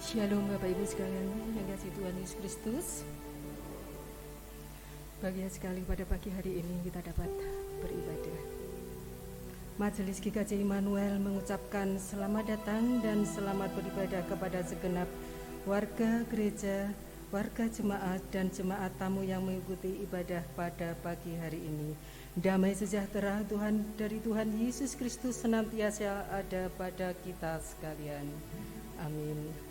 Shalom Bapak Ibu sekalian yang dikasihi Tuhan Yesus Kristus. Bahagia sekali pada pagi hari ini kita dapat beribadah. Majelis GKJ Immanuel mengucapkan selamat datang dan selamat beribadah kepada segenap warga gereja, warga jemaat dan jemaat tamu yang mengikuti ibadah pada pagi hari ini. Damai sejahtera Tuhan dari Tuhan Yesus Kristus senantiasa ada pada kita sekalian. Amin.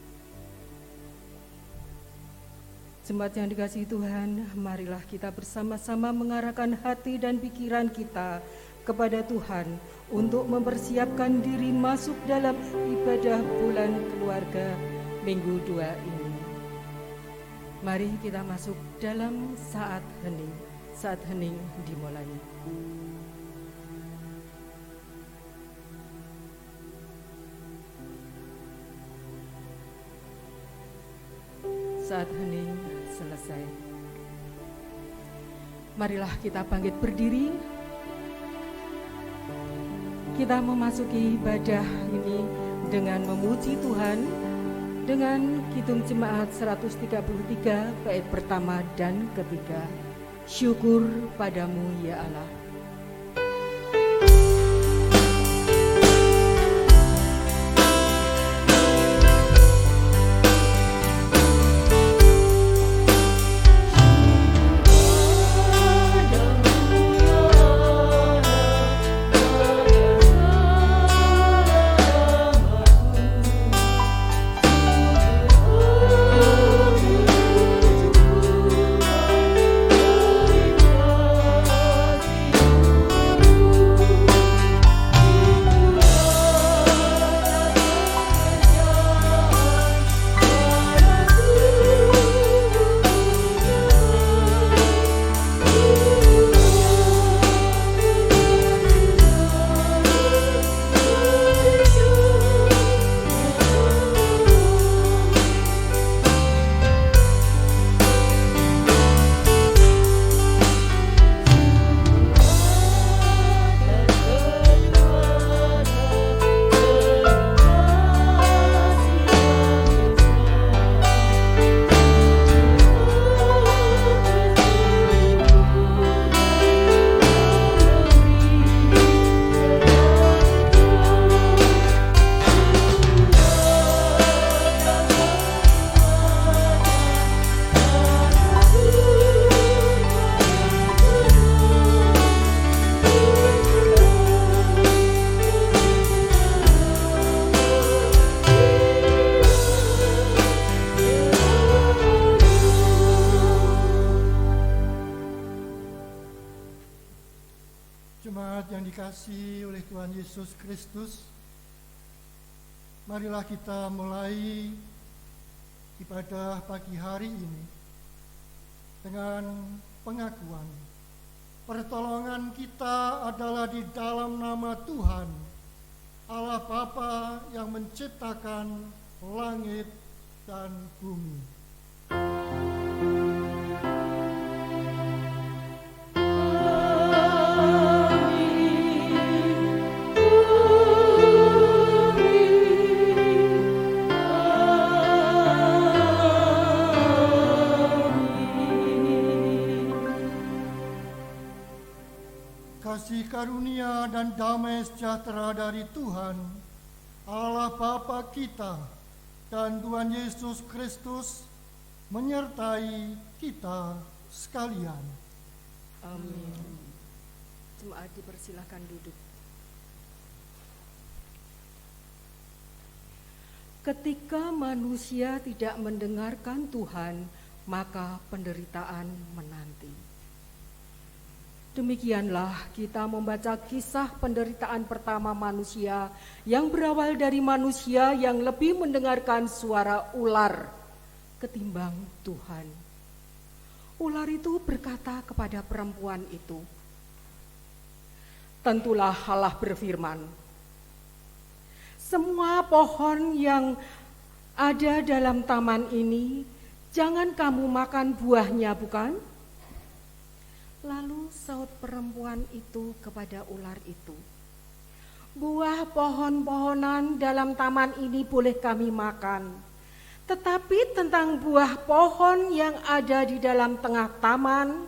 Jemaat yang dikasihi Tuhan, marilah kita bersama-sama mengarahkan hati dan pikiran kita kepada Tuhan untuk mempersiapkan diri masuk dalam ibadah bulan keluarga Minggu 2 ini. Mari kita masuk dalam saat hening. Saat hening dimulai. Saat hening selesai. Marilah kita bangkit berdiri. Kita memasuki ibadah ini dengan memuji Tuhan dengan Kidung Jemaat 133 bait pertama dan ketiga. Syukur padamu ya Allah. Yesus Kristus, marilah kita mulai ibadah pagi hari ini dengan pengakuan pertolongan kita adalah di dalam nama Tuhan, Allah Bapa yang menciptakan langit dan bumi. Kasih karunia dan damai sejahtera dari Tuhan, Allah Bapa kita dan Tuhan Yesus Kristus menyertai kita sekalian. Amin. Jemaat dipersilakan duduk. Ketika manusia tidak mendengarkan Tuhan, maka penderitaan menanti. Demikianlah kita membaca kisah penderitaan pertama manusia yang berawal dari manusia yang lebih mendengarkan suara ular ketimbang Tuhan. Ular itu berkata kepada perempuan itu, "Tentulah Allah berfirman, semua pohon yang ada dalam taman ini jangan kamu makan buahnya, bukan?" Lalu saut perempuan itu kepada ular itu, "Buah pohon-pohonan dalam taman ini boleh kami makan, Tetapi tentang buah pohon yang ada di dalam tengah taman,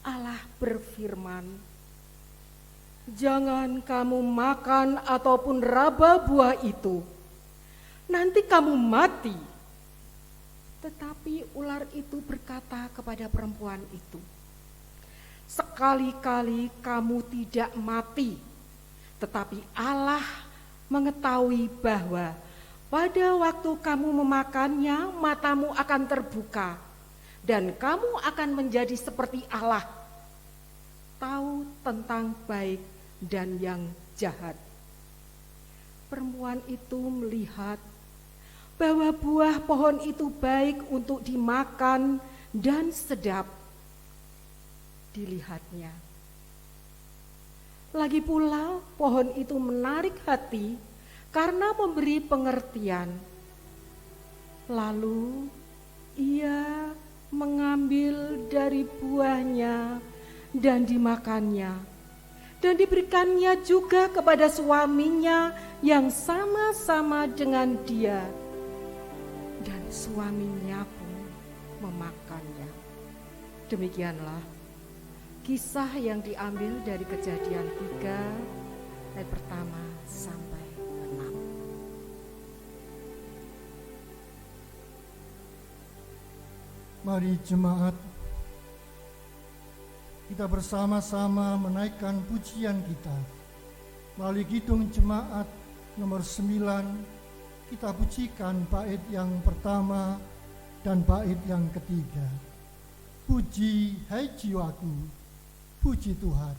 Allah berfirman, "Jangan kamu makan ataupun raba buah itu, nanti kamu mati." Tetapi ular itu berkata kepada perempuan itu, "Sekali-kali kamu tidak mati, tetapi Allah mengetahui bahwa pada waktu kamu memakannya, matamu akan terbuka, dan kamu akan menjadi seperti Allah, tahu tentang baik dan yang jahat." Perempuan itu melihat bahwa buah pohon itu baik untuk dimakan dan sedap dilihatnya. Lagi pula pohon itu menarik hati karena memberi pengertian. Lalu ia mengambil dari buahnya dan dimakannya, dan diberikannya juga kepada suaminya yang sama-sama dengan dia, dan suaminya pun memakannya. Demikianlah kisah yang diambil dari Kejadian 3 ayat pertama sampai 6. Mari jemaat, kita bersama-sama menaikkan pujian kita. Melalui kidung jemaat nomor 9, kita pujikan bait yang pertama dan bait yang ketiga. Puji hai jiwaku, puji Tuhan.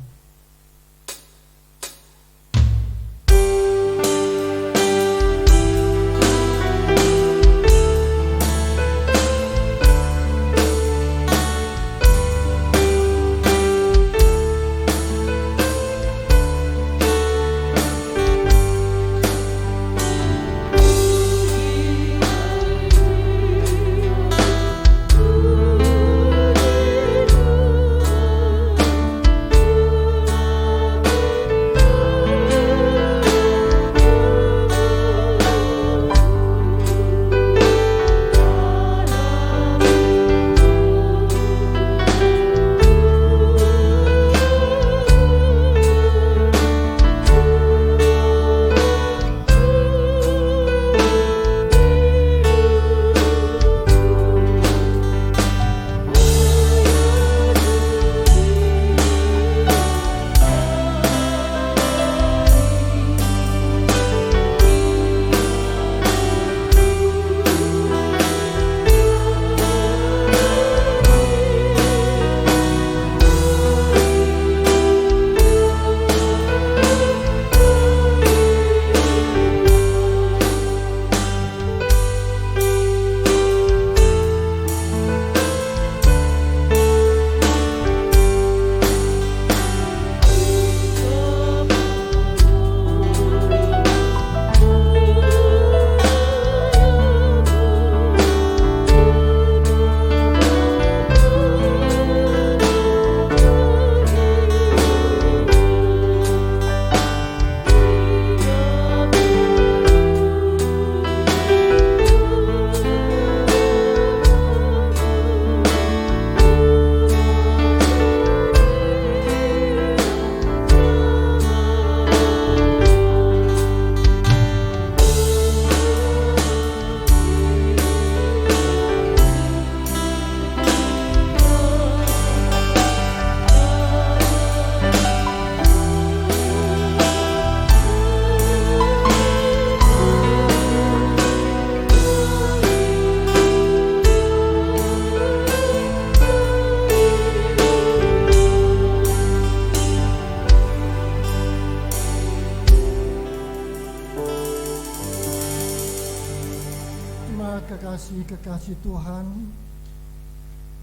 Kekasih Tuhan,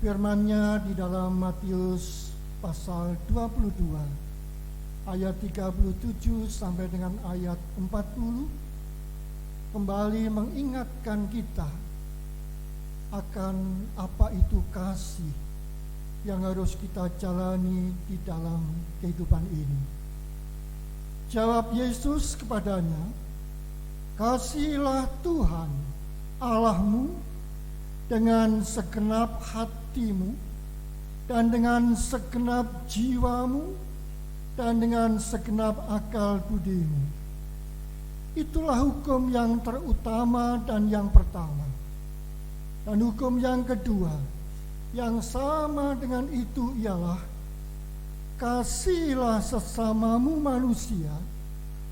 firman-Nya di dalam Matius pasal 22 ayat 37 sampai dengan ayat 40 kembali mengingatkan kita akan apa itu kasih yang harus kita jalani di dalam kehidupan ini. Jawab Yesus kepadanya, "Kasihilah Tuhan Allahmu dengan segenap hatimu dan dengan segenap jiwamu dan dengan segenap akal budimu. Itulah hukum yang terutama dan yang pertama. Dan hukum yang kedua, yang sama dengan itu ialah kasihilah sesamamu manusia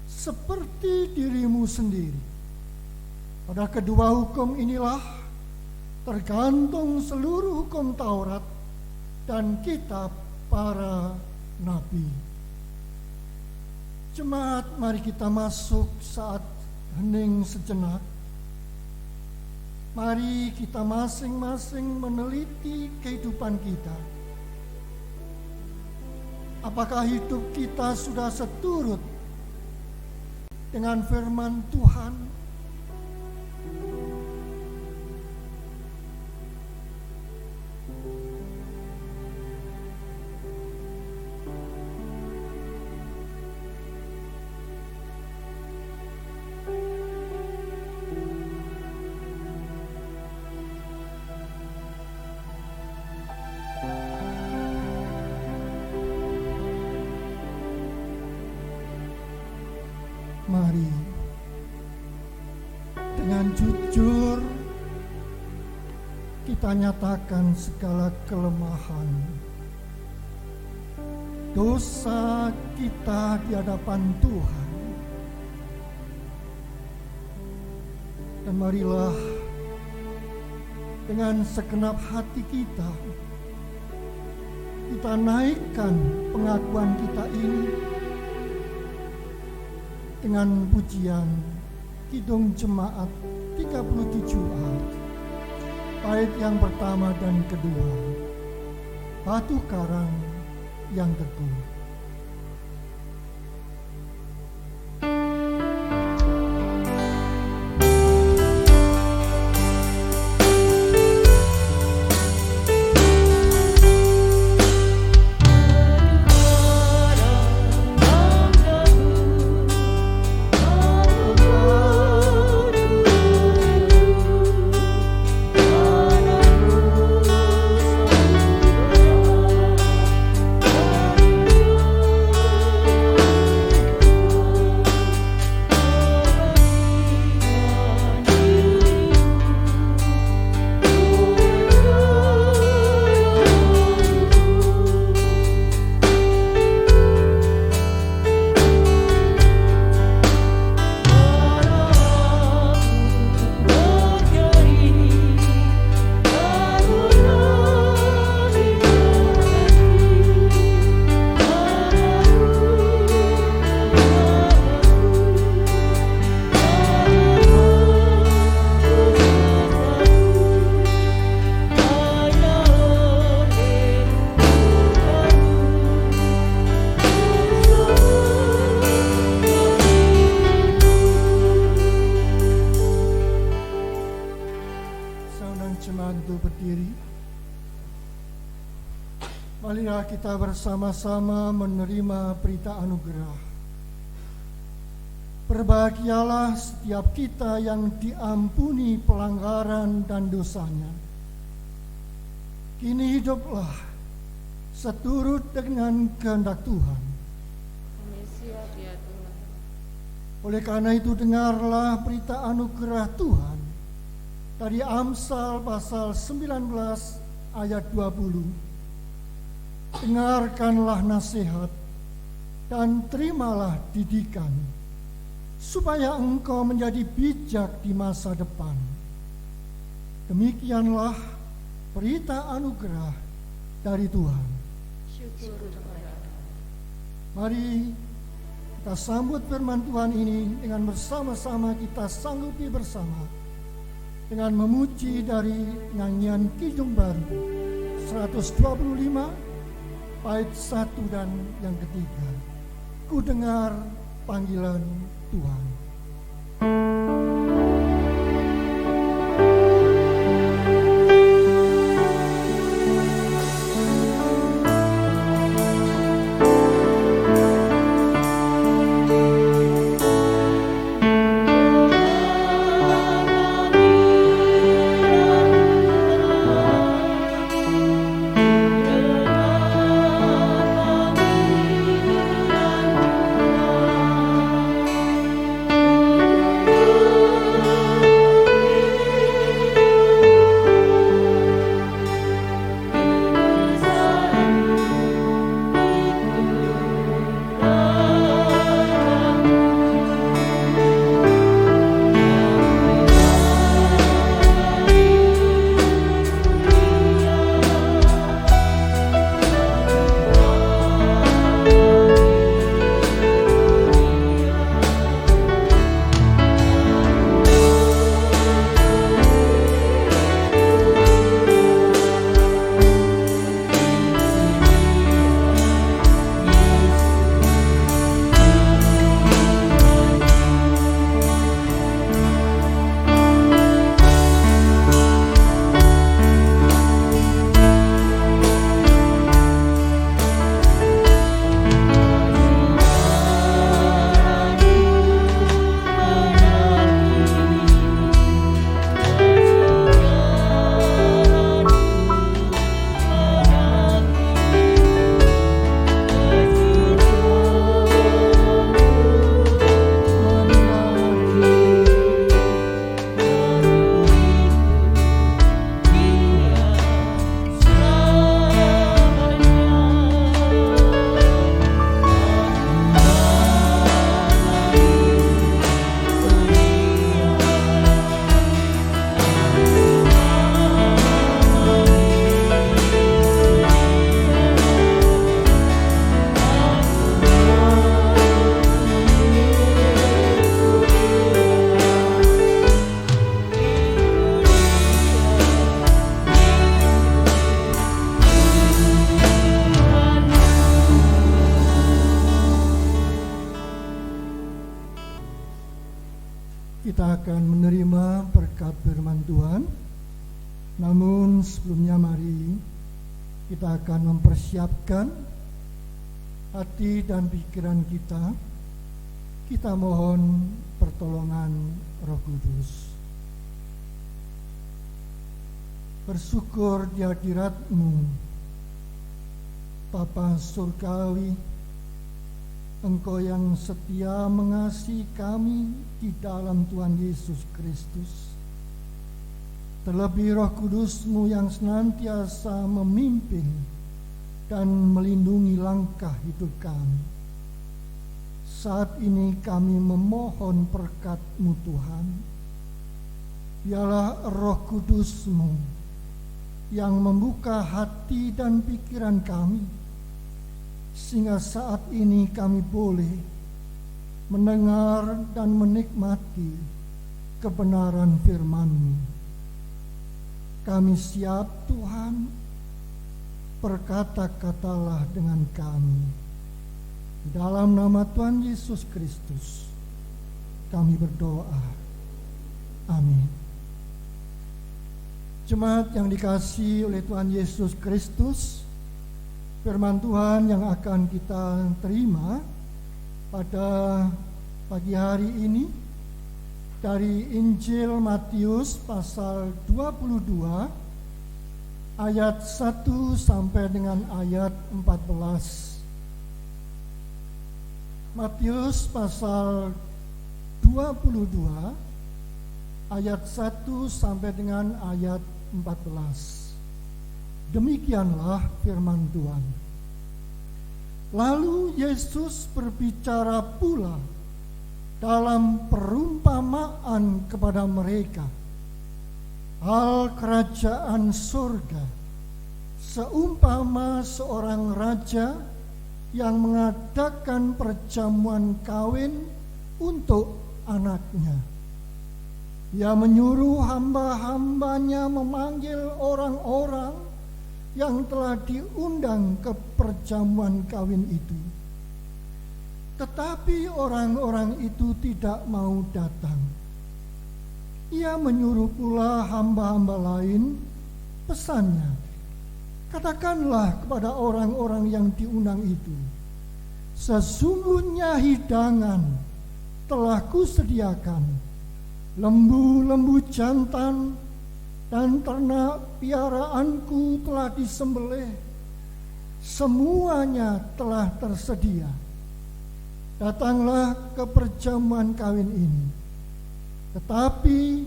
seperti dirimu sendiri. Pada kedua hukum inilah tergantung seluruh hukum Taurat dan kitab para nabi. Jemaat, mari kita masuk saat hening sejenak. Mari kita masing-masing meneliti kehidupan kita. Apakah hidup kita sudah seturut dengan firman Tuhan? Mari dengan jujur kita nyatakan segala kelemahan, dosa kita di hadapan Tuhan. Dan marilah dengan segenap hati kita naikkan pengakuan kita ini dengan pujian Kidung Jemaat 37A, bait yang pertama dan kedua, batu karang yang teguh. Marilah kita bersama-sama menerima berita anugerah. Berbahagialah setiap kita yang diampuni pelanggaran dan dosanya. Kini hiduplah seturut dengan kehendak Tuhan. Oleh karena itu dengarlah berita anugerah Tuhan dari Amsal pasal 19 ayat 20. Dengarkanlah nasihat dan terimalah didikan, supaya engkau menjadi bijak di masa depan. Demikianlah berita anugerah dari Tuhan. Mari kita sambut firman Tuhan ini dengan bersama-sama kita sanggupi bersama dengan memuji dari nyanyian Kidung Baru 125 bait 1 dan yang ketiga. Ku dengar panggilan Tuhan. Ku Kita akan menerima berkat firman Tuhan. Namun sebelumnya mari kita akan mempersiapkan hati dan pikiran kita. Kita mohon pertolongan Roh Kudus. Bersyukur di hadirat-Mu, Bapa Surgawi, Engkau yang setia mengasihi kami di dalam Tuhan Yesus Kristus. Terlebih Roh Kudus-Mu yang senantiasa memimpin dan melindungi langkah hidup kami. Saat ini kami memohon berkat-Mu Tuhan. Biarlah Roh Kudus-Mu yang membuka hati dan pikiran kami, sehingga saat ini kami boleh mendengar dan menikmati kebenaran firman-Mu. Kami siap Tuhan, berkata-katalah dengan kami. Dalam nama Tuhan Yesus Kristus kami berdoa. Amin. Jemaat yang dikasihi oleh Tuhan Yesus Kristus, firman Tuhan yang akan kita terima pada pagi hari ini dari Injil Matius pasal 22 ayat 1 sampai dengan ayat 14. Matius pasal 22 ayat 1 sampai dengan ayat 14. Demikianlah firman Tuhan. Lalu Yesus berbicara pula dalam perumpamaan kepada mereka hal kerajaan surga, seumpama seorang raja yang mengadakan perjamuan kawin untuk anaknya. Ia menyuruh hamba-hambanya memanggil orang-orang yang telah diundang ke perjamuan kawin itu. Tetapi orang-orang itu tidak mau datang. Ia menyuruh pula hamba-hamba lain, pesannya, katakanlah kepada orang-orang yang diundang itu, sesungguhnya hidangan telah kusediakan, lembu-lembu jantan dan ternak piaraanku telah disembelih, semuanya telah tersedia. Datanglah ke perjamuan kawin ini. Tetapi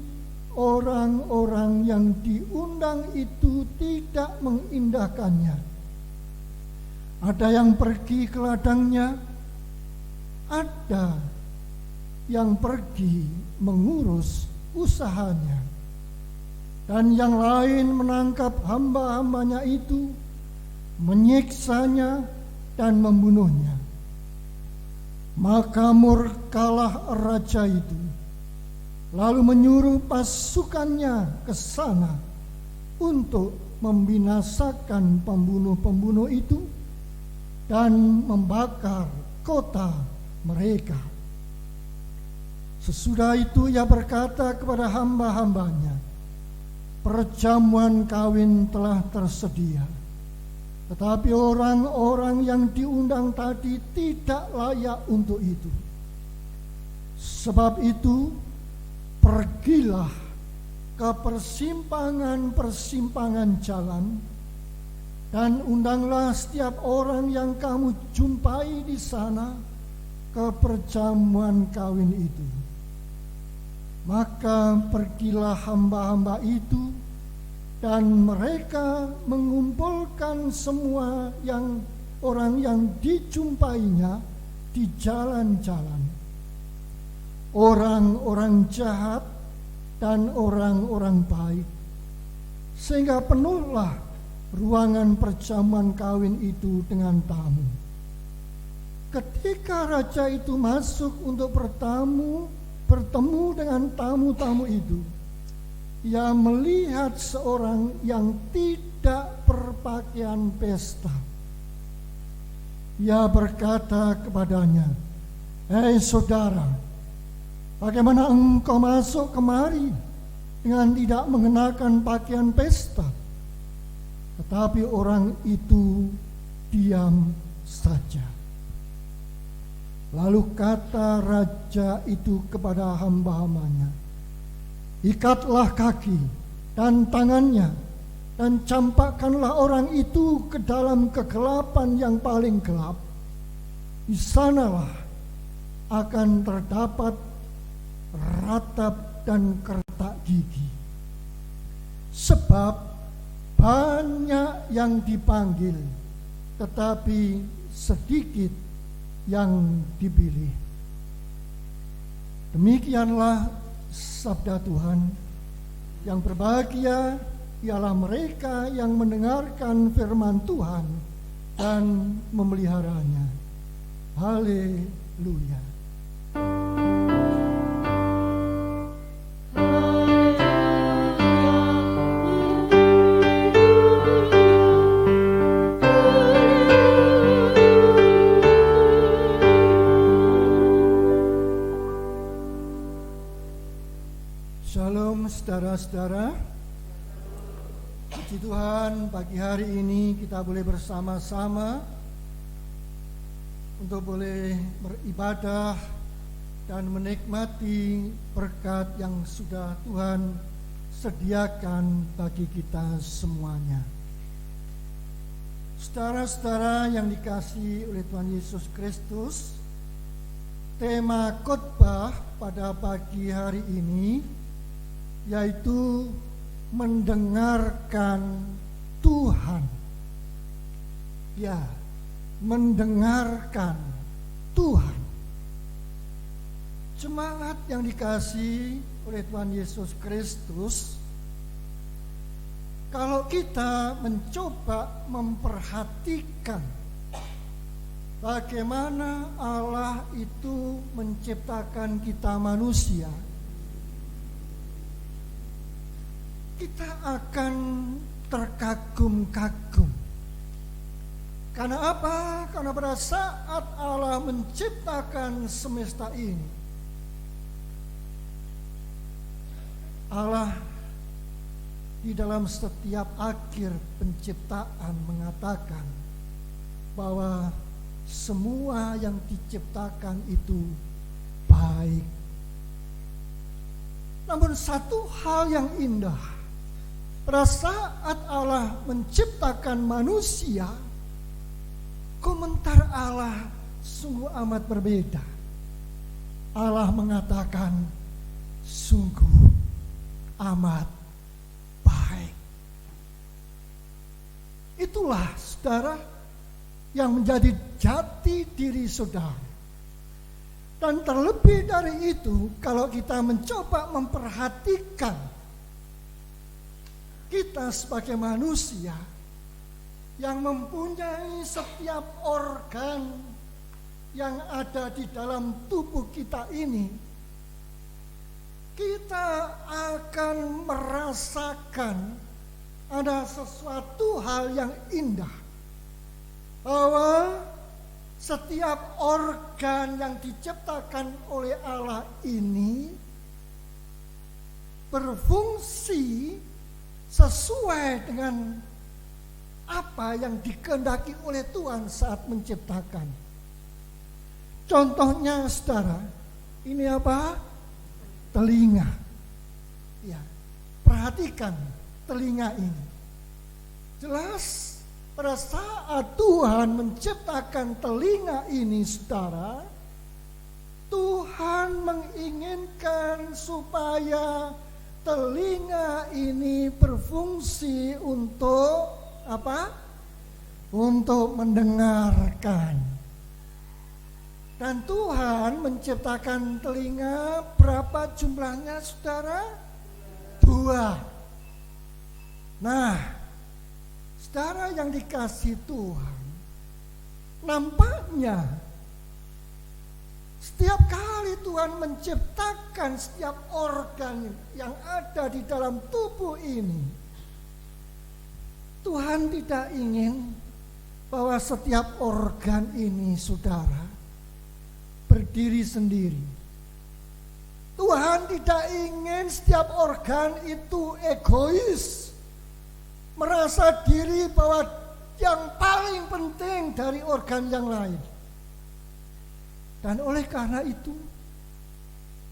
orang-orang yang diundang itu tidak mengindahkannya. Ada yang pergi ke ladangnya, ada yang pergi mengurus usahanya, dan yang lain menangkap hamba-hambanya itu, menyiksanya dan membunuhnya. Maka murkalah raja itu, lalu menyuruh pasukannya ke sana untuk membinasakan pembunuh-pembunuh itu dan membakar kota mereka. Sesudah itu ia berkata kepada hamba-hambanya, perjamuan kawin telah tersedia, tetapi orang-orang yang diundang tadi tidak layak untuk itu. Sebab itu, pergilah ke persimpangan-persimpangan jalan dan undanglah setiap orang yang kamu jumpai di sana ke perjamuan kawin itu. Maka pergilah hamba-hamba itu, dan mereka mengumpulkan semua orang yang dijumpainya di jalan-jalan, orang-orang jahat dan orang-orang baik, sehingga penuhlah ruangan perjamuan kawin itu dengan tamu. Ketika raja itu masuk untuk bertemu dengan tamu-tamu itu, ia melihat seorang yang tidak berpakaian pesta. Ia berkata kepadanya, "Hei saudara, Bagaimana engkau masuk kemari dengan tidak mengenakan pakaian pesta, tetapi orang itu diam saja. Lalu kata raja itu kepada hamba-hambanya, ikatlah kaki dan tangannya, dan campakkanlah orang itu ke dalam kegelapan yang paling gelap. Di sanalah akan terdapat ratap dan kertak gigi. Sebab banyak yang dipanggil, tetapi sedikit yang dipilih. Demikianlah sabda Tuhan. Yang berbahagia ialah mereka yang mendengarkan firman Tuhan dan memeliharanya. Haleluya. Shalom saudara-saudara. Puji Tuhan, pagi hari ini kita boleh bersama-sama untuk boleh beribadah dan menikmati berkat yang sudah Tuhan sediakan bagi kita semuanya. Saudara-saudara yang dikasihi oleh Tuhan Yesus Kristus, tema khotbah pada pagi hari ini yaitu mendengarkan Tuhan. Ya, mendengarkan Tuhan. Jemaat yang dikasihi oleh Tuhan Yesus Kristus, kalau kita mencoba memperhatikan bagaimana Allah itu menciptakan kita manusia, kita akan terkagum-kagum. Karena apa? Karena pada saat Allah menciptakan semesta ini, Allah di dalam setiap akhir penciptaan mengatakan bahwa semua yang diciptakan itu baik. Namun satu hal yang indah, pada saat Allah menciptakan manusia, komentar Allah sungguh amat berbeda. Allah mengatakan sungguh amat baik. Itulah saudara yang menjadi jati diri saudara. Dan terlebih dari itu, kalau kita mencoba memperhatikan kita sebagai manusia yang mempunyai setiap organ yang ada di dalam tubuh kita ini, kita akan merasakan ada sesuatu hal yang indah, bahwa setiap organ yang diciptakan oleh Allah ini berfungsi sesuai dengan apa yang dikehendaki oleh Tuhan saat menciptakan. Contohnya saudara, ini apa? Telinga. Ya, perhatikan telinga ini. Jelas pada saat Tuhan menciptakan telinga ini saudara, Tuhan menginginkan supaya telinga ini berfungsi untuk apa? Untuk mendengarkan. Dan Tuhan menciptakan telinga berapa jumlahnya saudara? 2. Nah, saudara yang dikasihi Tuhan, nampaknya setiap kali Tuhan menciptakan setiap organ yang ada di dalam tubuh ini, Tuhan tidak ingin bahwa setiap organ ini saudara berdiri sendiri. Tuhan tidak ingin setiap organ itu egois, merasa diri bahwa yang paling penting dari organ yang lain. Dan oleh karena itu,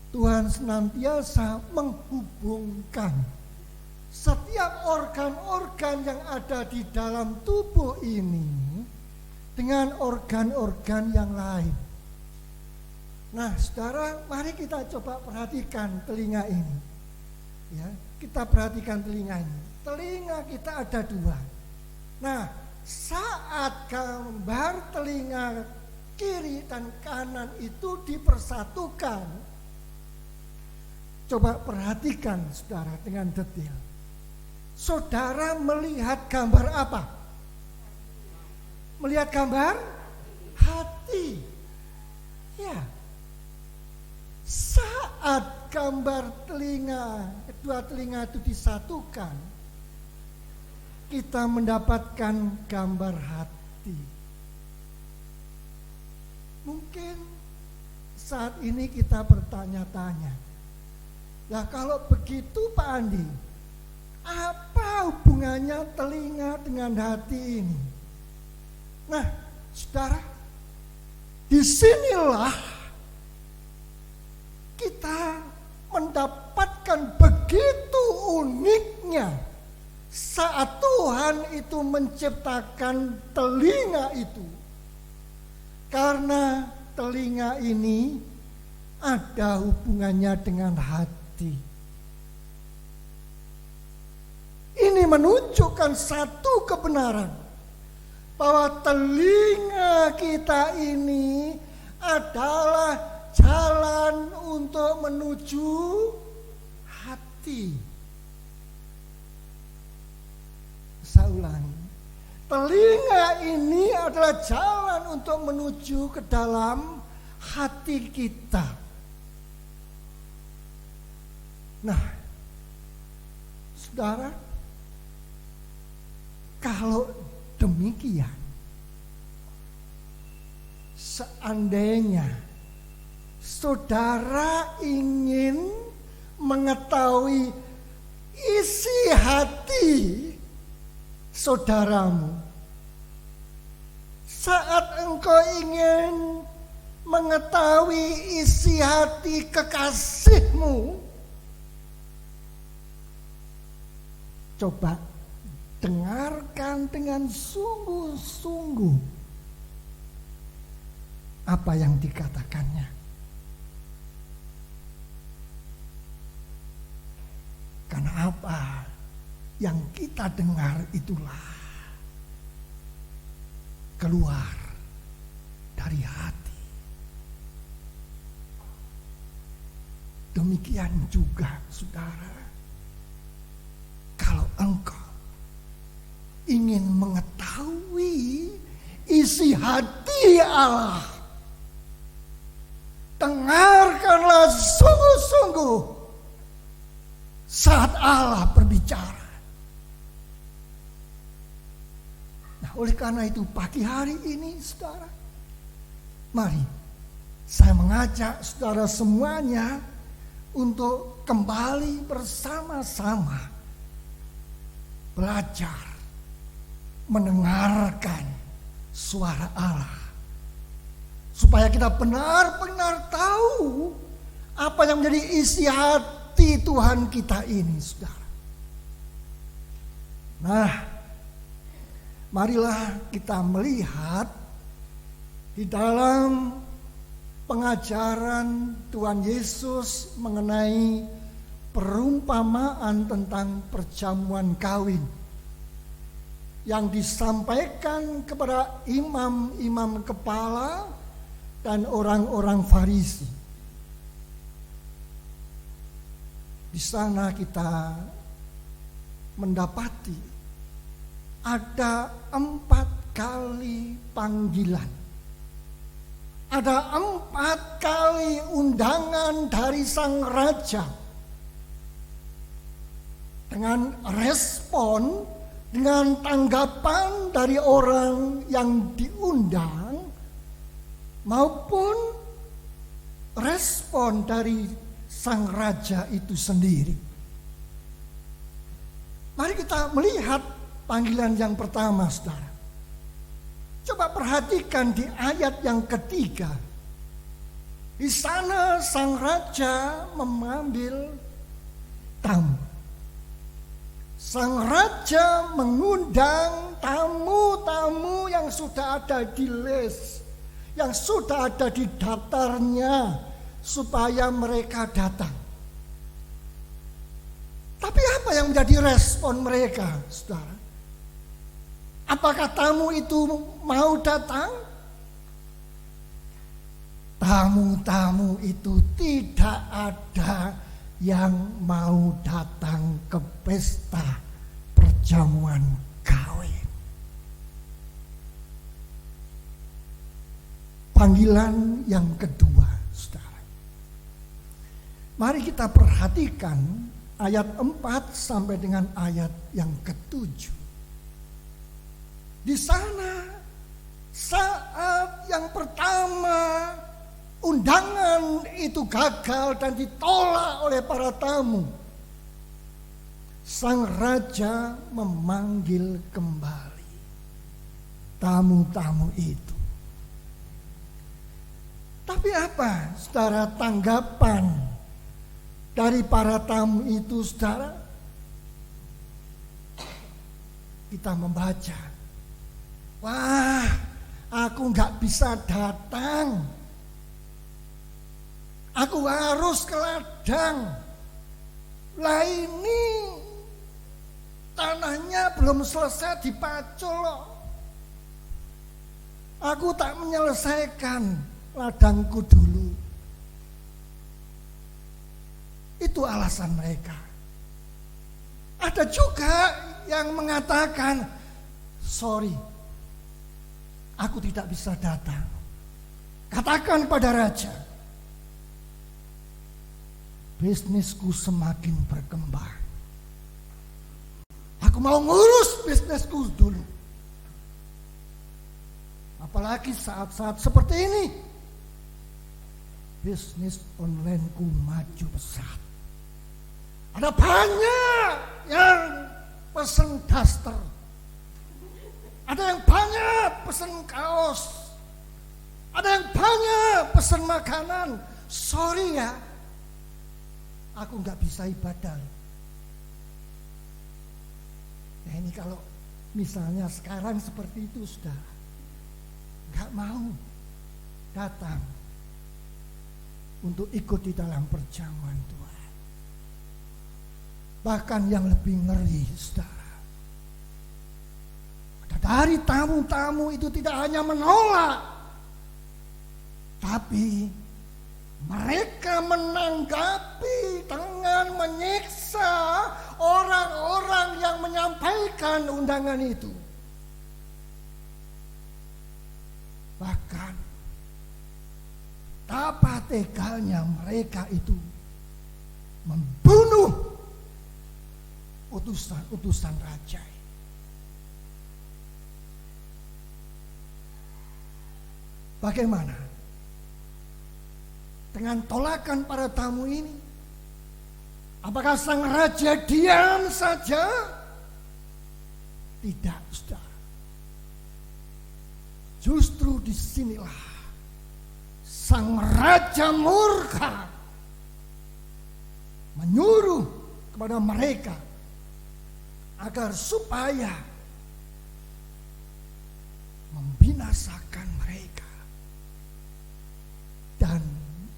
Tuhan senantiasa menghubungkan setiap organ-organ yang ada di dalam tubuh ini dengan organ-organ yang lain. Nah, saudara, mari kita coba perhatikan telinga ini. Ya, kita perhatikan telinga ini. Telinga kita ada dua. Nah, saat gambar telinga kiri dan kanan itu dipersatukan, coba perhatikan saudara dengan detail. Saudara melihat gambar apa? Melihat gambar hati. Ya. Saat gambar telinga, kedua telinga itu disatukan, kita mendapatkan gambar hati. Mungkin saat ini kita bertanya-tanya, lah kalau begitu Pak Andi, apa hubungannya telinga dengan hati ini? Nah, saudara, disinilah kita mendapatkan begitu uniknya saat Tuhan itu menciptakan telinga itu. Karena telinga ini ada hubungannya dengan hati. Ini menunjukkan satu kebenaran, bahwa telinga kita ini adalah jalan untuk menuju hati. Saya ulangi. Telinga ini adalah jalan untuk menuju ke dalam hati kita. Nah, saudara, kalau demikian, seandainya saudara ingin mengetahui isi hati saudaramu, saat engkau ingin mengetahui isi hati kekasihmu, coba dengarkan dengan sungguh-sungguh apa yang dikatakannya. Karena apa yang kita dengar itulah keluar dari hati. Demikian juga saudara, kalau engkau ingin mengetahui isi hati Allah, dengarkanlah sungguh-sungguh saat Allah berbicara. Nah, oleh karena itu pagi hari ini saudara, mari saya mengajak saudara semuanya untuk kembali bersama-sama belajar mendengarkan suara Allah, supaya kita benar-benar tahu apa yang menjadi isi hati Tuhan kita ini, saudara. Nah, marilah kita melihat di dalam pengajaran Tuhan Yesus mengenai perumpamaan tentang perjamuan kawin yang disampaikan kepada imam-imam kepala dan orang-orang Farisi. Di sana kita mendapati ada 4 kali panggilan, ada 4 kali undangan dari sang raja dengan respon, dengan tanggapan dari orang yang diundang maupun respon dari sang raja itu sendiri. Mari kita melihat panggilan yang pertama, saudara. Coba perhatikan di ayat yang ketiga. Di sana sang raja mengambil tamu. Sang raja mengundang tamu-tamu yang sudah ada di list, yang sudah ada di daftarnya, supaya mereka datang. Tapi apa yang menjadi respon mereka, saudara? Apakah tamu itu mau datang? Tamu-tamu itu tidak ada yang mau datang ke pesta perjamuan kawin. Panggilan yang kedua, saudara. Mari kita perhatikan ayat 4 sampai dengan ayat yang ke-7. Di sana saat yang pertama undangan itu gagal dan ditolak oleh para tamu, sang raja memanggil kembali tamu-tamu itu. Tapi apa, saudara, tanggapan dari para tamu itu, saudara? Kita membaca, wah, aku gak bisa datang. Aku harus ke ladang. Lah ini tanahnya belum selesai dipacul loh. Aku tak menyelesaikan ladangku dulu. Itu alasan mereka. Ada juga yang mengatakan, sorry, aku tidak bisa datang. Katakan pada raja, bisnisku semakin berkembang. Aku mau ngurus bisnisku dulu. Apalagi saat-saat seperti ini. Bisnis onlineku maju pesat. Ada banyak yang pesen daster. Ada yang banyak pesen kaos. Ada yang banyak pesen makanan. Sorry ya, aku gak bisa ibadah. Nah ini kalau misalnya sekarang seperti itu, sudah gak mau datang untuk ikut di dalam perjamuan Tuhan. Bahkan yang lebih ngeri, saudara, dari tamu-tamu itu tidak hanya menolak, tapi mereka menanggapi dengan menyiksa orang-orang yang menyampaikan undangan itu. Bahkan betapa teganya mereka itu membunuh utusan raja. Bagaimana dengan tolakan para tamu ini? Apakah sang raja diam saja? Tidak, saudara. Justru disinilah sang raja murka, menyuruh kepada mereka agar supaya membinasakan mereka dan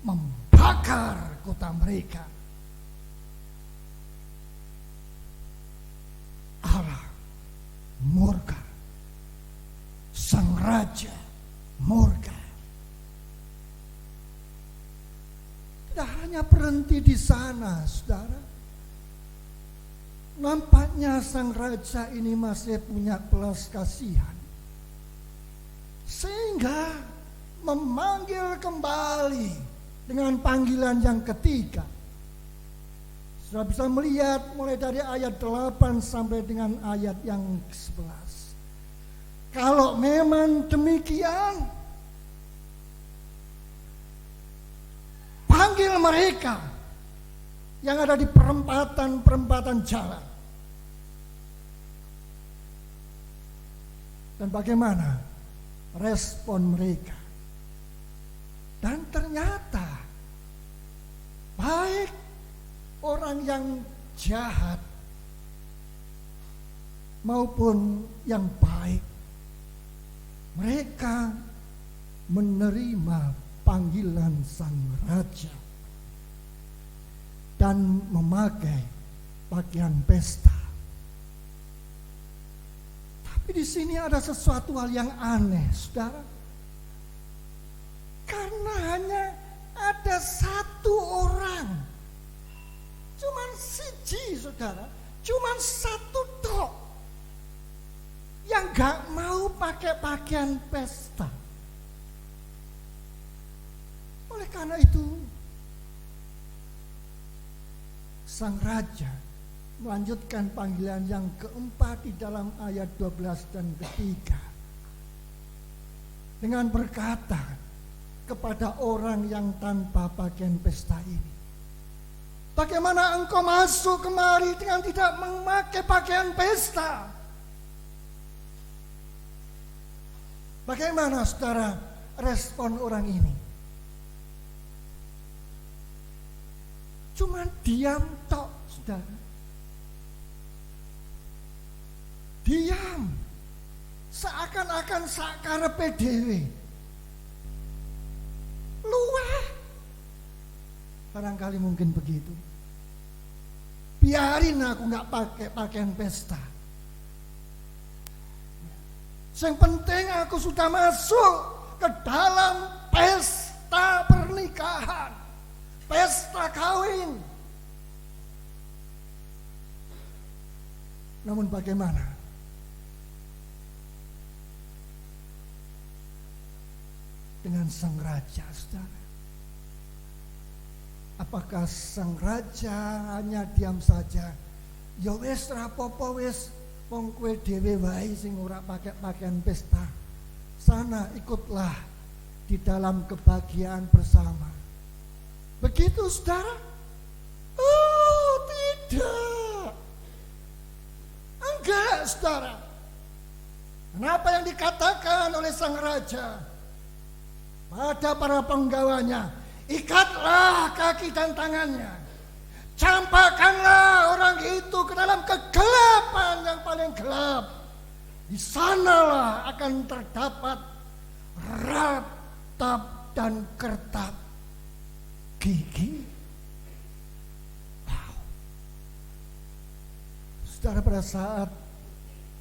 membakar kota mereka. Allah murka, sang raja murka. Tidak hanya berhenti di sana, saudara. Nampaknya sang raja ini masih punya belas kasihan, sehingga memanggil kembali dengan panggilan yang ketiga. Sudah bisa melihat mulai dari ayat 8 sampai dengan ayat yang 11. Kalau memang demikian, panggil mereka yang ada di perempatan jalan. Dan bagaimana respon mereka? Dan ternyata baik orang yang jahat maupun yang baik, mereka menerima panggilan Sang Raja dan memakai pakaian pesta. Tapi di sini ada sesuatu hal yang aneh, saudara. Karena hanya ada satu orang, cuman siji, saudara, cuman satu tok yang gak mau pakai pakaian pesta. Oleh karena itu, Sang Raja melanjutkan panggilan yang keempat di dalam ayat 12 dan ketiga dengan berkata kepada orang yang tanpa pakaian pesta ini, bagaimana engkau masuk kemari dengan tidak memakai pakaian pesta? Bagaimana, saudara, respon orang ini? Cuma diam tok, saudara. Diam. Seakan-akan sakarepe dhewe. Luweh. Barangkali mungkin begitu. Biarin aku gak pakai pakaian pesta. Yang penting aku sudah masuk ke dalam pesta pernikahan, pesta kawin. Namun bagaimana? Dengan Sang Raja, saudara. Apakah Sang Raja hanya diam saja? Ya wis rapopo wis, wong kowe dhewe wae sing ora pakai pakaian pesta. Sana ikutlah di dalam kebahagiaan bersama. Begitu, saudara? Oh, tidak. Enggak, saudara. Kenapa yang dikatakan oleh Sang Raja pada para penggawanya? Ikatlah kaki dan tangannya. Campakkanlah orang itu ke dalam kegelapan yang paling gelap. Di sanalah akan terdapat ratap dan kertap gigi. Wow. Saudara, pada saat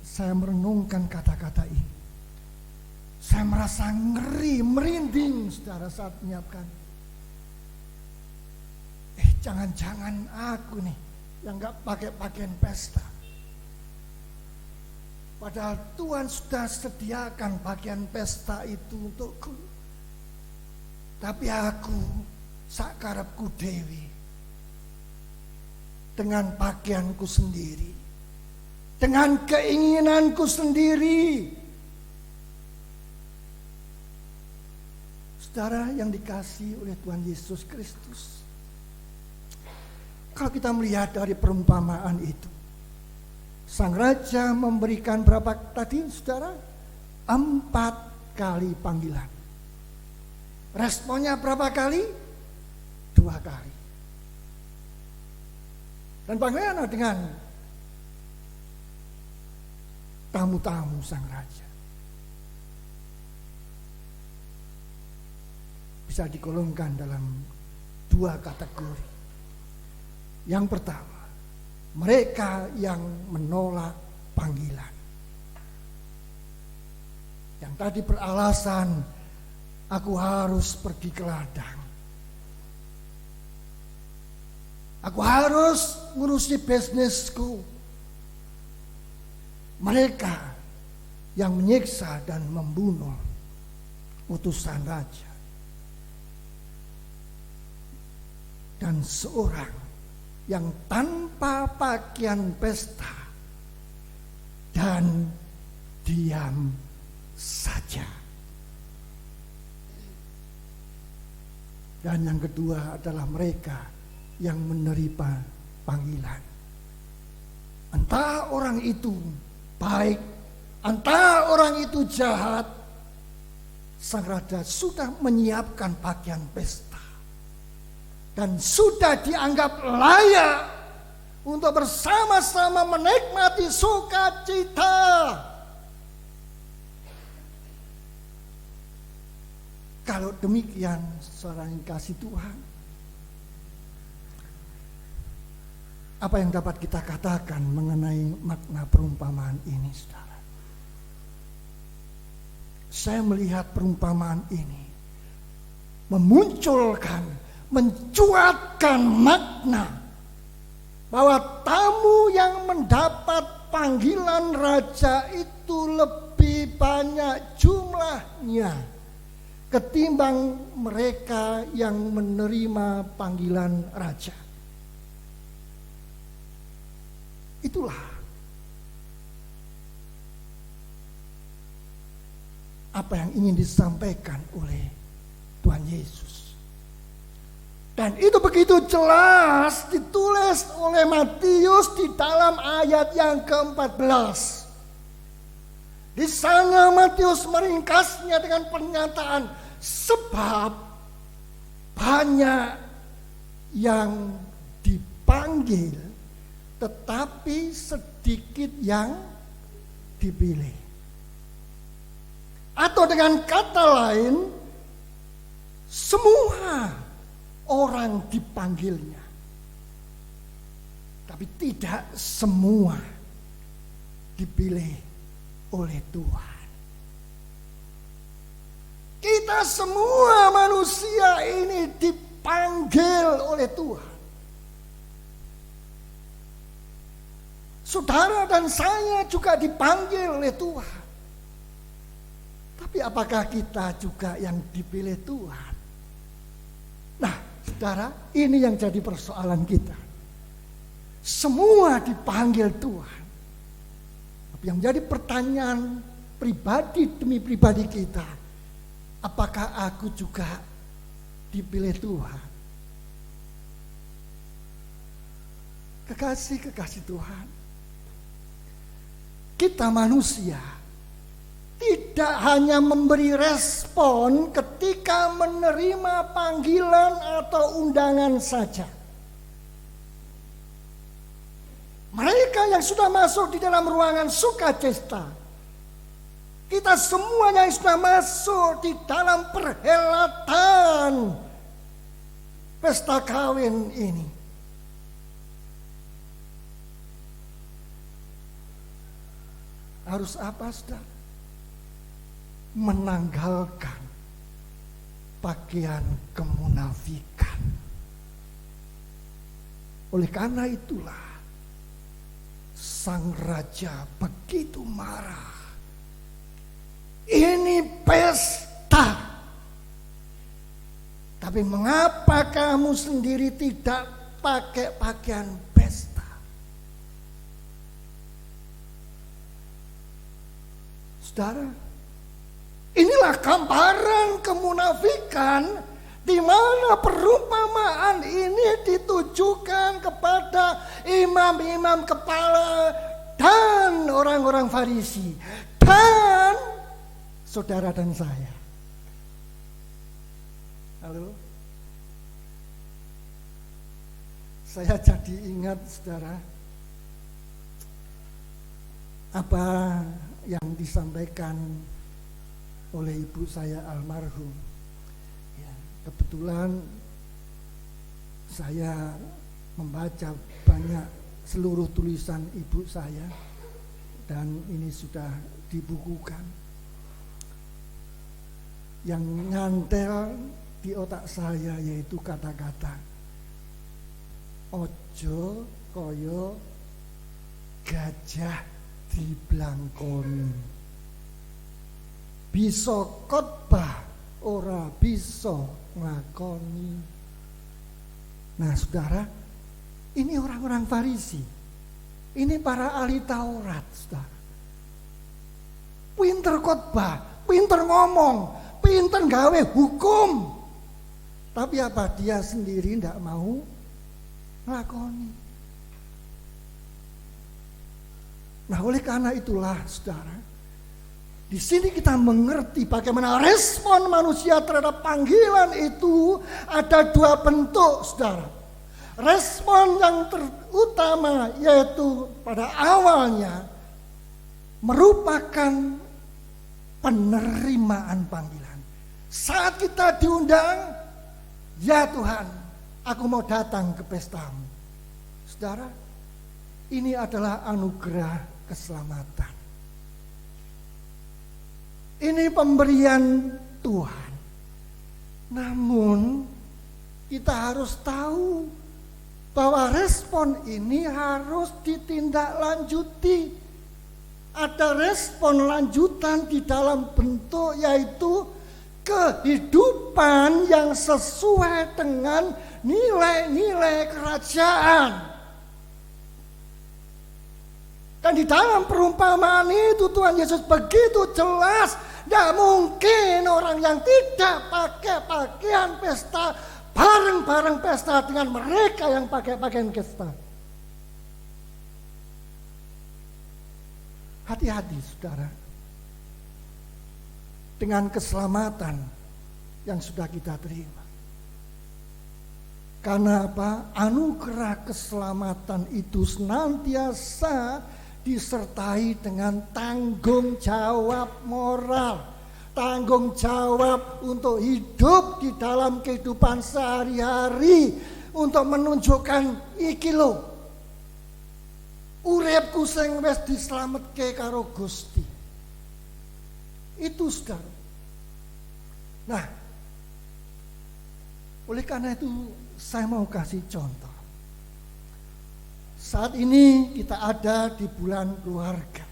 saya merenungkan kata-kata ini, saya merasa ngeri, merinding, saudara, saat menyiapkan. Jangan-jangan aku nih yang gak pakai pakaian pesta. Padahal Tuhan sudah sediakan pakaian pesta itu untukku. Tapi aku sakarepku dewi, dengan pakaianku sendiri, dengan keinginanku sendiri. Saudara yang dikasihi oleh Tuhan Yesus Kristus, kalau kita melihat dari perumpamaan itu, Sang Raja memberikan berapa tadi, saudara? 4 kali panggilan. Responnya berapa kali? 2 kali. Dan bagaimana dengan tamu-tamu Sang Raja? Bisa digolongkan dalam 2 kategori. Yang pertama, mereka yang menolak panggilan. Yang tadi beralasan, aku harus pergi ke ladang. Aku harus ngurusi bisnisku. Mereka yang menyiksa dan membunuh utusan raja. Dan seorang yang tanpa pakaian pesta dan diam saja. Dan yang kedua adalah mereka yang menerima panggilan. Entah orang itu baik, entah orang itu jahat, sang raja sudah menyiapkan pakaian pesta dan sudah dianggap layak untuk bersama-sama menikmati sukacita. Kalau demikian, saudara yang kasih Tuhan, apa yang dapat kita katakan mengenai makna perumpamaan ini, saudara? Saya melihat perumpamaan ini memunculkan, mencuatkan makna bahwa tamu yang mendapat panggilan raja itu lebih banyak jumlahnya ketimbang mereka yang menerima panggilan raja. Itulah apa yang ingin disampaikan oleh Tuhan Yesus. Dan itu begitu jelas ditulis oleh Matius di dalam ayat yang ke-14. Di sana Matius meringkasnya dengan pernyataan, sebab banyak yang dipanggil tetapi sedikit yang dipilih. Atau dengan kata lain, semua orang dipanggilnya, tapi tidak semua dipilih oleh Tuhan. Kita semua manusia ini dipanggil oleh Tuhan. Saudara dan saya juga dipanggil oleh Tuhan. Tapi apakah kita juga yang dipilih Tuhan? Nah, saudara, ini yang jadi persoalan kita. Semua dipanggil Tuhan. Tapi yang jadi pertanyaan pribadi demi pribadi kita, apakah aku juga dipilih Tuhan? Kekasih-kekasih Tuhan, kita manusia tidak hanya memberi respon ketika menerima panggilan atau undangan saja. Mereka yang sudah masuk di dalam ruangan sukacita, kita semuanya yang sudah masuk di dalam perhelatan pesta kawin ini, harus apa, saudara? Menanggalkan pakaian kemunafikan. Oleh karena itulah sang raja begitu marah. Ini pesta, tapi mengapa kamu sendiri tidak pakai pakaian pesta? Saudara, inilah gambaran kemunafikan di mana perumpamaan ini ditujukan kepada imam-imam kepala dan orang-orang Farisi dan saudara dan saya. Halo? Saya jadi ingat, saudara, apa yang disampaikan oleh ibu saya almarhum. Ya, kebetulan saya membaca banyak seluruh tulisan ibu saya dan ini sudah dibukukan. Yang nyantel di otak saya yaitu kata-kata ojo koyo gajah diblangkoni, bisa khotbah ora bisa nglakoni. Nah, saudara, ini orang-orang Farisi, ini para ahli Taurat, saudara. Pinter khotbah, pinter ngomong, pinter gawe hukum. Tapi apa, dia sendiri tidak mau nglakoni. Nah, oleh karena itulah saudara, di sini kita mengerti bagaimana respon manusia terhadap panggilan itu ada dua bentuk, saudara. Respon yang terutama yaitu pada awalnya merupakan penerimaan panggilan. Saat kita diundang, ya Tuhan, aku mau datang ke pestamu. Saudara, ini adalah anugerah keselamatan. Ini pemberian Tuhan. Namun kita harus tahu bahwa respon ini harus ditindaklanjuti. Ada respon lanjutan di dalam bentuk yaitu kehidupan yang sesuai dengan nilai-nilai kerajaan. Dan di dalam perumpamaan itu Tuhan Yesus begitu jelas, tidak mungkin orang yang tidak pakai pakaian pesta bareng-bareng pesta dengan mereka yang pakai pakaian pesta. Hati-hati saudara dengan keselamatan yang sudah kita terima. Karena apa? Anugerah keselamatan itu senantiasa disertai dengan tanggung jawab moral, tanggung jawab untuk hidup di dalam kehidupan sehari-hari, untuk menunjukkan iki lho uripku sing wis dislametke karo Gusti. Itu saudara. Nah, oleh karena itu saya mau kasih contoh. Saat ini kita ada di bulan keluarga.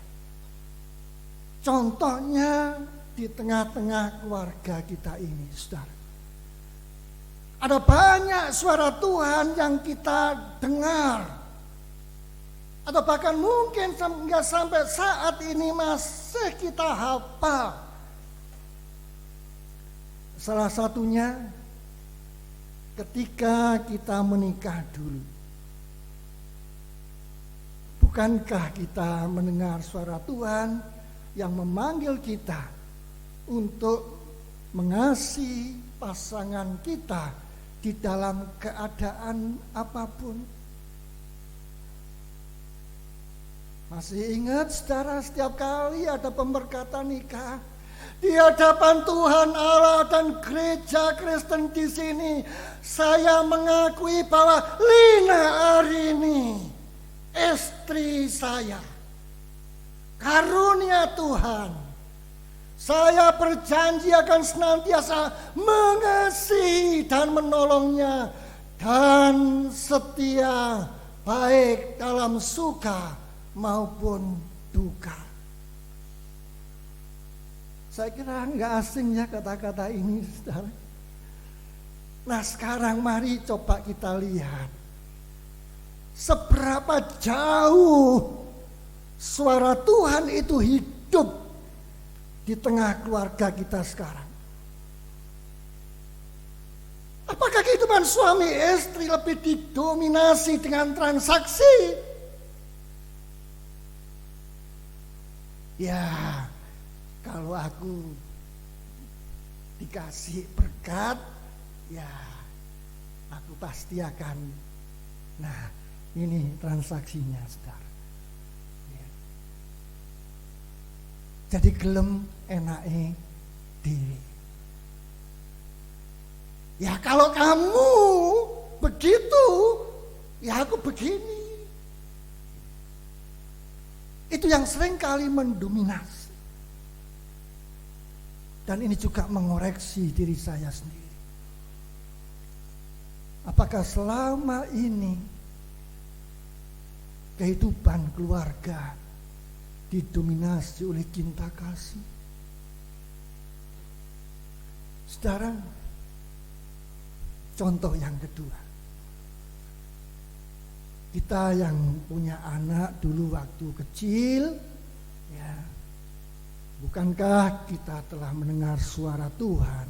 Contohnya di tengah-tengah keluarga kita ini, saudara. Ada banyak suara Tuhan yang kita dengar. Atau bahkan mungkin hingga sampai saat ini masih kita hafal. Salah satunya ketika kita menikah dulu. Bukankah kita mendengar suara Tuhan yang memanggil kita untuk mengasihi pasangan kita di dalam keadaan apapun? Masih ingat saudara, setiap kali ada pemberkatan nikah di hadapan Tuhan Allah dan gereja Kristen di sini, saya mengakui bahwa Lina Arini, istri saya, karunia Tuhan. Saya berjanji akan senantiasa mengasihi dan menolongnya dan setia, baik dalam suka maupun duka. Saya kira nggak asing ya kata-kata ini, saudara. Nah, sekarang mari coba kita lihat seberapa jauh suara Tuhan itu hidup di tengah keluarga kita sekarang. Apakah kehidupan suami istri lebih didominasi dengan transaksi? Ya, kalau aku dikasih berkat, ya aku pasti akan. Nah, ini transaksinya, saudara. Ya. Jadi gelem enake diri. Ya kalau kamu begitu, ya aku begini. Itu yang sering kali mendominasi. Dan ini juga mengoreksi diri saya sendiri. Apakah selama ini kehidupan keluarga didominasi oleh cinta kasih? Saudara, contoh yang kedua. Kita yang punya anak dulu waktu kecil, ya, bukankah kita telah mendengar suara Tuhan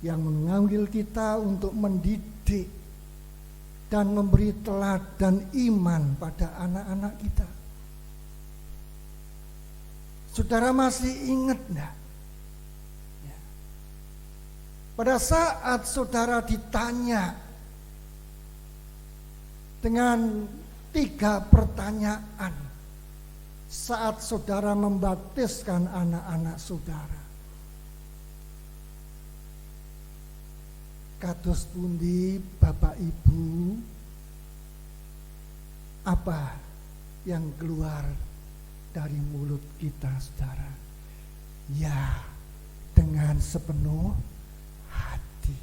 yang memanggil kita untuk mendidik dan memberi teladan iman pada anak-anak kita. Saudara masih ingat enggak? Ya. Pada saat saudara ditanya dengan 3 pertanyaan saat saudara membaptiskan anak-anak saudara. Kados pundi Bapak Ibu, apa yang keluar dari mulut kita, saudara? Ya, dengan sepenuh hati.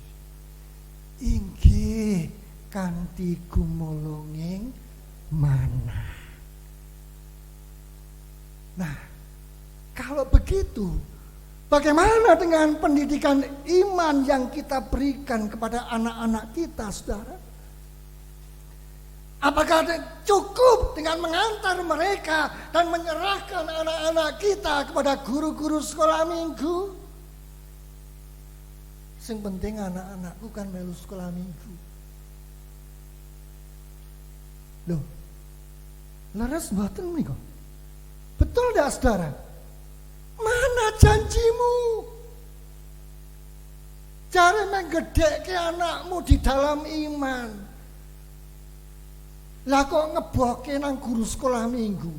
Inggih kanthi gumolonging manah. Nah, kalau begitu, bagaimana dengan pendidikan iman yang kita berikan kepada anak-anak kita, saudara? Apakah cukup dengan mengantar mereka dan menyerahkan anak-anak kita kepada guru-guru sekolah minggu? Yang penting anak-anakku kan melu sekolah minggu. Loh, leres mboten menika? Betul tidak, saudara? Mana janjimu? Cara menggedheke anakmu di dalam iman. Lah kok ngeboke nang guru sekolah minggu?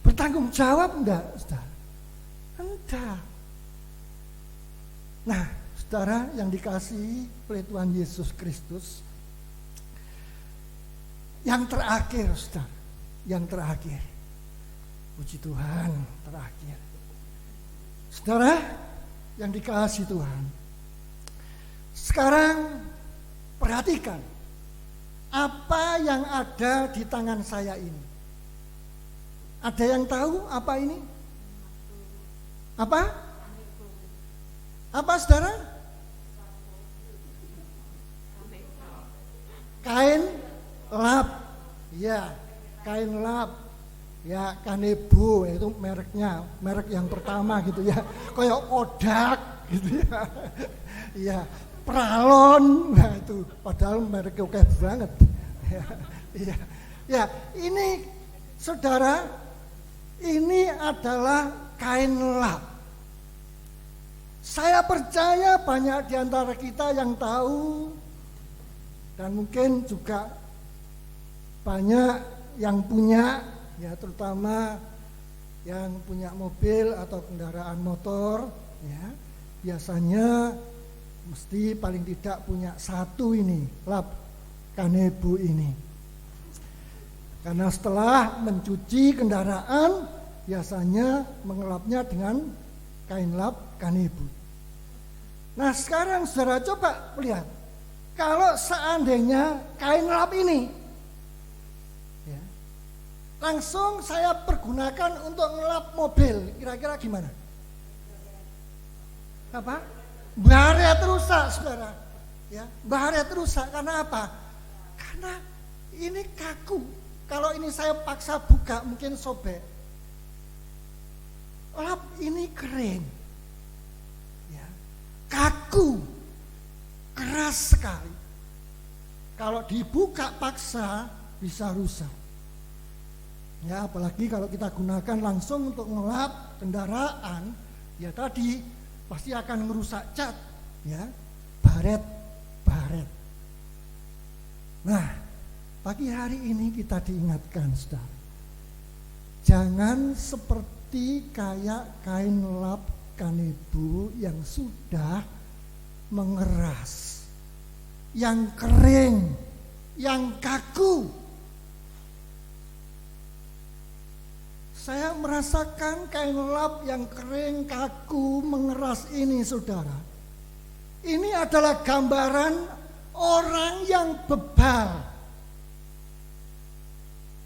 Bertanggung jawab enggak, saudara? Enggak. Nah, saudara yang dikasihi oleh Tuhan Yesus Kristus, yang terakhir, saudara, yang terakhir, puji Tuhan, terakhir, saudara yang dikasihi Tuhan, sekarang perhatikan apa yang ada di tangan saya ini. Ada yang tahu apa ini? Apa? Apa, saudara? Kain lap. Ya, kain lap. Ya, Kanebo itu mereknya, merek yang pertama gitu ya. Kayak Kodak gitu ya. Ya, Pralon. Nah, itu padahal mereknya oke banget. Ya, ya. Ya, ini saudara, ini adalah kain lap. Saya percaya banyak di antara kita yang tahu, dan mungkin juga banyak yang punya, ya terutama yang punya mobil atau kendaraan motor, ya biasanya mesti paling tidak punya satu ini, lap Kanebo ini. Karena setelah mencuci kendaraan, biasanya mengelapnya dengan kain lap Kanebo. Nah sekarang saudara coba lihat, kalau seandainya kain lap ini ya, langsung saya pergunakan untuk ngelap mobil, kira-kira gimana? Apa? Baret rusak, saudara. Ya, baret rusak karena apa? Karena ini kaku. Kalau ini saya paksa buka mungkin sobek. Lap ini kering. Ya, kaku. Keras sekali. Kalau dibuka paksa bisa rusak. Ya, apalagi kalau kita gunakan langsung untuk ngelap kendaraan, ya tadi pasti akan merusak cat, ya, baret. Nah, pagi hari ini kita diingatkan, saudara, jangan seperti kayak kain lap Kanebo yang sudah mengeras, yang kering, yang kaku. Saya merasakan kain lap yang kering, kaku, mengeras ini, saudara. Ini adalah gambaran orang yang bebal.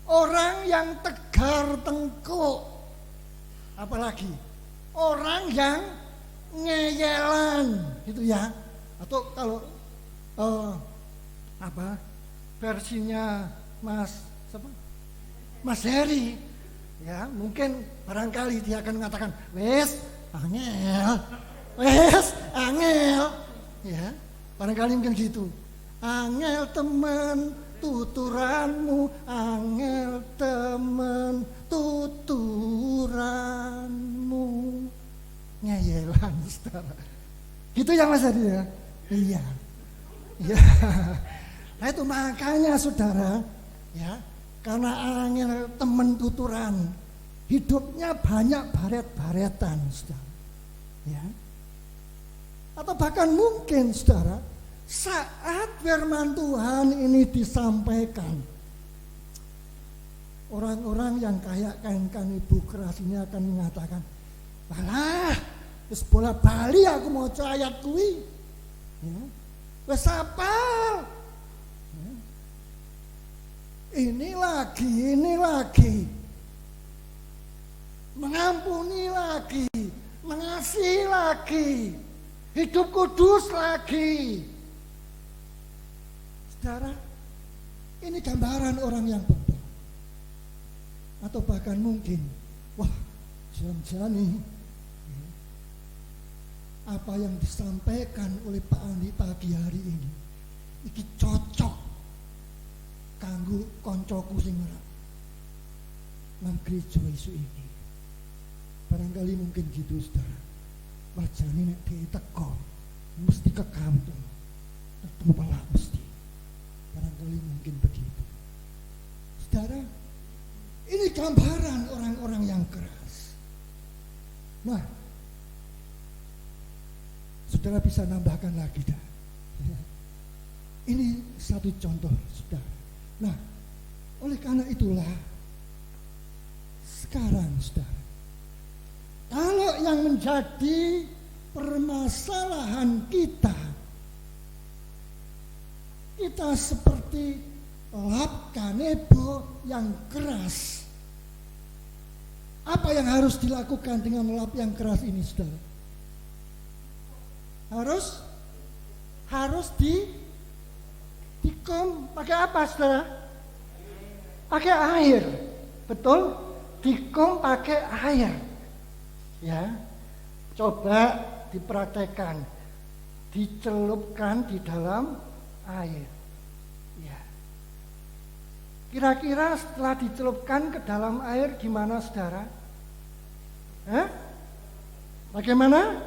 Orang yang tegar tengkuk. Apalagi orang yang ngeyelan, gitu ya. Atau kalau versinya Mas Heri, ya mungkin barangkali dia akan mengatakan wes angel, ya barangkali mungkin gitu. Angel temen tuturanmu, angel temen tuturanmu. Ngeyelan, saudara. Gitu ya Mas Hadi ya? Iya. Iya. Nah itu makanya saudara, ya, karena angel temen tuturan, hidupnya banyak baret-baretan, saudara. Ya. Atau bahkan mungkin saudara, saat firman Tuhan ini disampaikan, orang-orang yang kayak kan ibu keras ini akan mengatakan, "Alah, wis bola bali aku mau ayat kuwi." Ya. Wis apal. Ya. Ini lagi. Mengampuni lagi, mengasihi lagi, hidup kudus lagi. Saudara, ini gambaran orang yang bebal. Atau bahkan mungkin, wah, jangan-jangan nih, apa yang disampaikan oleh Pak Andi pagi hari ini, iki cocok kanggo koncoku sing ora nang gereja isu ini. Barangkali mungkin gitu, saudara. Wajane nek diteko mesti kekantung. Tentu malah mesti. Barangkali mungkin begitu. Saudara, ini gambaran orang-orang yang keras. Nah, saudara bisa nambahkan lagi dah. Ini satu contoh, saudara. Nah, oleh karena itulah sekarang, saudara, kalau yang menjadi permasalahan kita seperti lap kanebo yang keras. Apa yang harus dilakukan dengan lap yang keras ini, saudara? Harus dikom pakai apa, saudara? Pakai air, betul? Dikom pakai air. Ya, coba dipraktekkan, dicelupkan di dalam air. Ya, kira-kira setelah dicelupkan ke dalam air gimana, saudara? Bagaimana?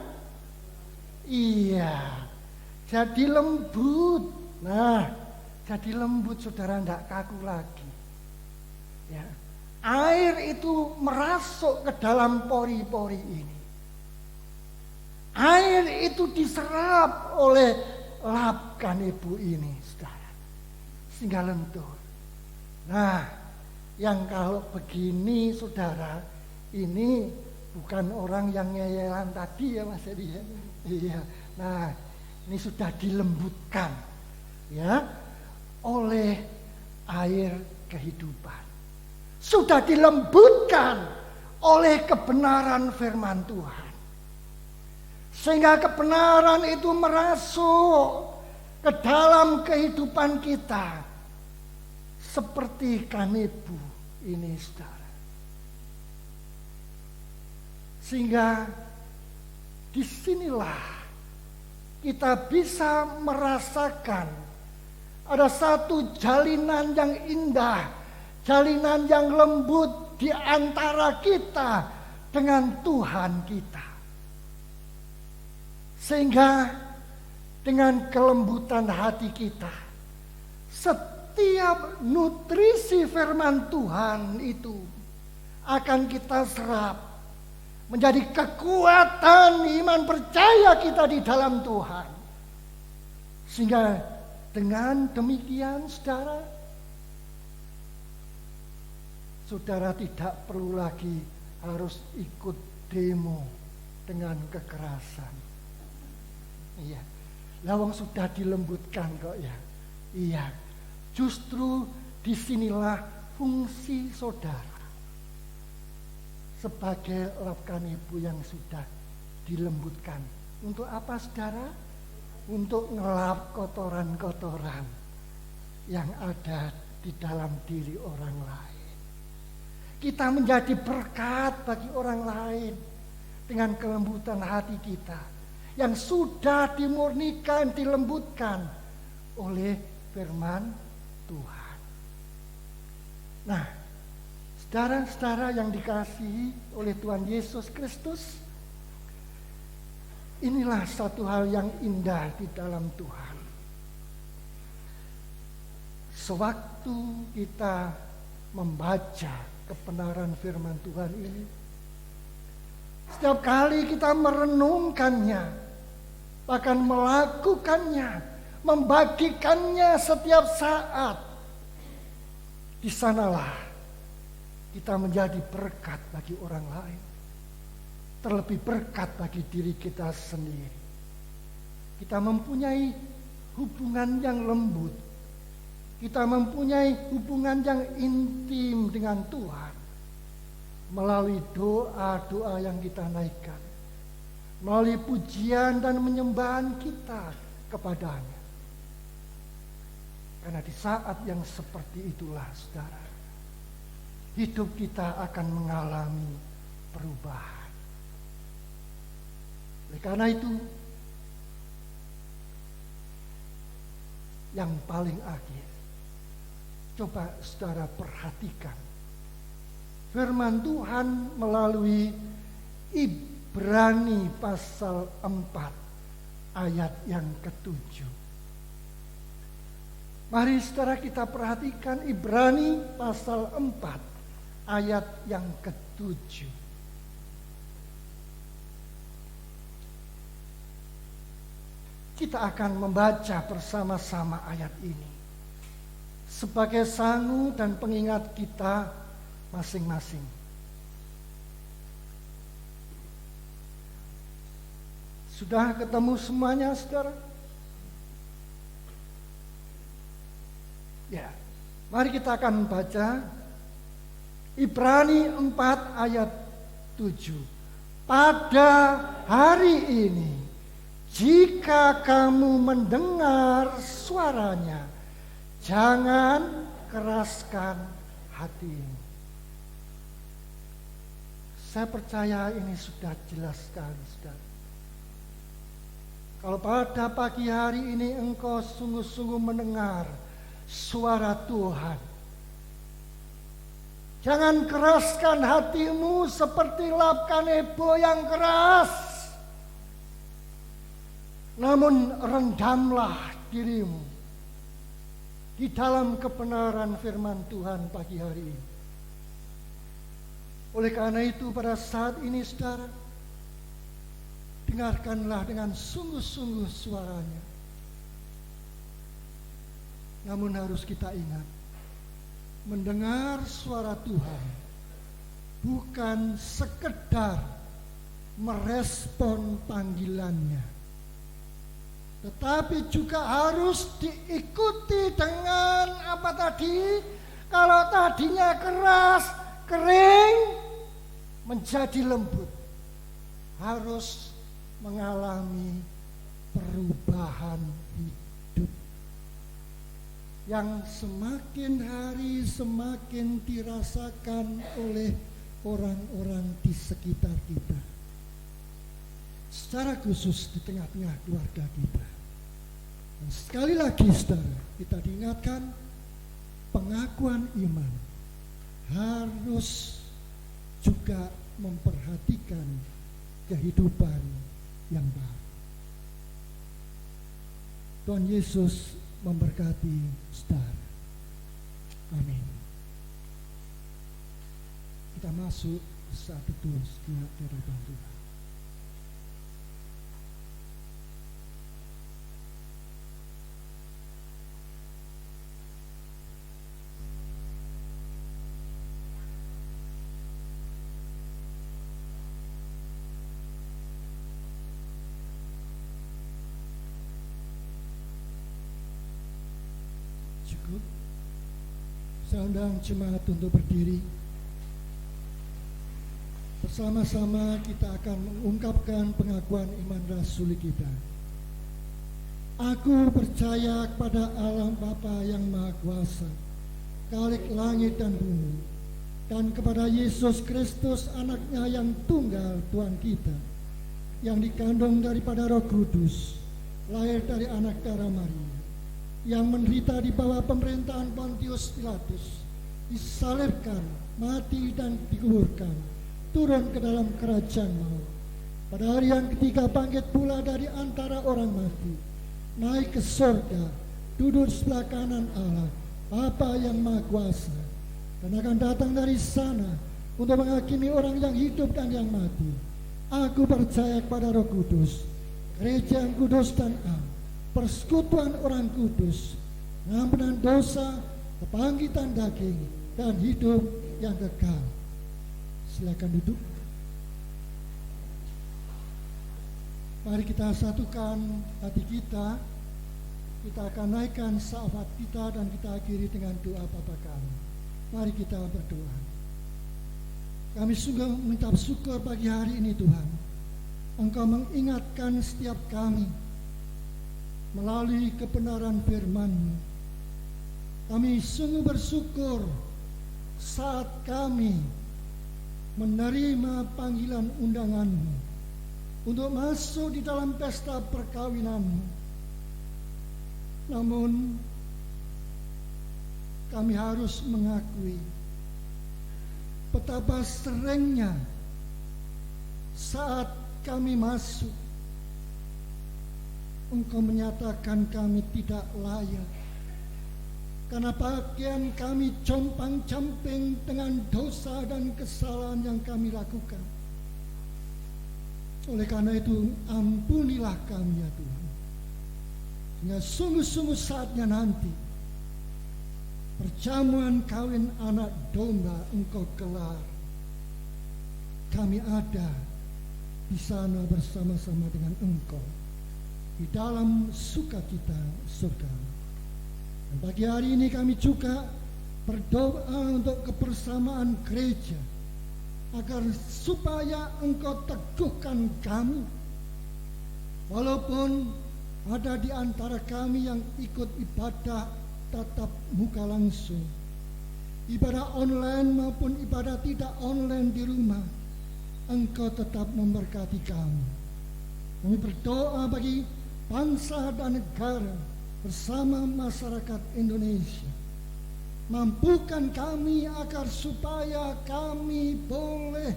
Iya, jadi lembut. Nah, jadi lembut, saudara, tidak kaku lagi. Ya. Air itu merasuk ke dalam pori-pori ini. Air itu diserap oleh lap kanebo ini, saudara, sehingga lentur. Nah, yang kalau begini, saudara, ini bukan orang yang ngeyelan tadi ya Mas Edi ya. Iya. Nah, ini sudah dilembutkan ya oleh air kehidupan. Sudah dilembutkan oleh kebenaran firman Tuhan. Sehingga kebenaran itu merasuk ke dalam kehidupan kita. Seperti kanebo ini, saudara. Sehingga disinilah kita bisa merasakan ada satu jalinan yang indah, jalinan yang lembut di antara kita dengan Tuhan kita. Sehingga dengan kelembutan hati kita, setiap nutrisi firman Tuhan itu akan kita serap menjadi kekuatan iman percaya kita di dalam Tuhan. Sehingga dengan demikian, saudara tidak perlu lagi harus ikut demo dengan kekerasan. Iya, lawang sudah dilembutkan kok ya. Iya, justru disinilah fungsi saudara sebagai lap kanebo yang sudah dilembutkan. Untuk apa, saudara? Untuk ngelap kotoran-kotoran yang ada di dalam diri orang lain. Kita menjadi berkat bagi orang lain dengan kelembutan hati kita yang sudah dimurnikan, dilembutkan oleh firman Tuhan. Nah, saudara-saudara yang dikasihi oleh Tuhan Yesus Kristus, inilah satu hal yang indah di dalam Tuhan. Sewaktu kita membaca kebenaran firman Tuhan ini, setiap kali kita merenungkannya, bahkan melakukannya, membagikannya setiap saat, di sanalah kita menjadi berkat bagi orang lain. Terlebih berkat bagi diri kita sendiri. Kita mempunyai hubungan yang lembut. Kita mempunyai hubungan yang intim dengan Tuhan. Melalui doa-doa yang kita naikkan. Melalui pujian dan menyembahan kita kepadanya. Karena di saat yang seperti itulah, saudara, hidup kita akan mengalami perubahan. Oleh karena itu, yang paling akhir, coba saudara perhatikan firman Tuhan melalui Ibrani pasal 4 ayat yang ke-7. Mari saudara kita perhatikan Ibrani pasal 4 ayat yang ke-7. Kita akan membaca bersama-sama ayat ini sebagai sangu dan pengingat kita masing-masing. Sudah ketemu semuanya, saudara? Ya, mari kita akan baca Ibrani 4 ayat 7. Pada hari ini, jika kamu mendengar suaranya, jangan keraskan hatimu. Saya percaya ini sudah jelas sekali, saudara. Kalau pada pagi hari ini engkau sungguh-sungguh mendengar suara Tuhan, jangan keraskan hatimu seperti lapkan Nebo yang keras. Namun rendamlah dirimu di dalam kebenaran firman Tuhan pagi hari ini. Oleh karena itu pada saat ini, saudara, dengarkanlah dengan sungguh-sungguh suaranya. Namun harus kita ingat, mendengar suara Tuhan bukan sekedar merespon panggilannya, tetapi juga harus diikuti dengan apa tadi? Kalau tadinya keras, kering, menjadi lembut. Harus mengalami perubahan hidup yang semakin hari semakin dirasakan oleh orang-orang di sekitar kita. Secara khusus di tengah-tengah keluarga kita. Dan sekali lagi, saudara, kita diingatkan pengakuan iman harus juga memperhatikan kehidupan yang baru. Tuhan Yesus memberkati saudara. Amin. Kita masuk saat itu setelah hadapan Tuhan. Saya undang jemaat untuk berdiri. Bersama-sama kita akan mengungkapkan pengakuan iman rasuli kita. Aku percaya kepada Allah Bapa yang Maha Kuasa, Khalik langit dan bumi, dan kepada Yesus Kristus, anaknya yang tunggal Tuhan kita, yang dikandung daripada Roh Kudus, lahir dari anak darah Maria, yang menderita di bawah pemerintahan Pontius Pilatus, disalibkan, mati dan dikuburkan, turun ke dalam kerajaan maut. Pada hari yang ketiga bangkit pula dari antara orang mati, naik ke surga, duduk sebelah kanan Allah, Bapa yang Maha Kuasa, dan akan datang dari sana untuk menghakimi orang yang hidup dan yang mati. Aku percaya kepada Roh Kudus, gereja yang kudus dan am, persekutuan orang kudus, pengampunan dosa, kebangkitan daging, dan hidup yang kekal. Silakan duduk. Mari kita satukan hati kita. Kita akan naikkan syafat kita dan kita akhiri dengan doa Bapa kami. Mari kita berdoa. Kami sungguh mengucap syukur pagi hari ini Tuhan. Engkau mengingatkan setiap kami melalui kebenaran firman-Mu. Kami sungguh bersyukur saat kami menerima panggilan undangan-Mu untuk masuk di dalam pesta perkawinan-Mu. Namun kami harus mengakui betapa seringnya saat kami masuk, Engkau menyatakan kami tidak layak, karena pakaian kami compang-camping dengan dosa dan kesalahan yang kami lakukan. Oleh karena itu, ampunilah kami ya Tuhan. Sehingga sungguh-sungguh saatnya nanti perjamuan kawin anak domba Engkau gelar, kami ada di sana bersama-sama dengan Engkau di dalam sukacita surga. Dan pagi hari ini kami juga berdoa untuk kebersamaan gereja, agar supaya Engkau teguhkan kami, walaupun ada di antara kami yang ikut ibadah tatap muka langsung, ibadah online maupun ibadah tidak online di rumah, Engkau tetap memberkati kami. Kami berdoa bagi bangsa dan negara bersama masyarakat Indonesia. Mampukan kami agar supaya kami boleh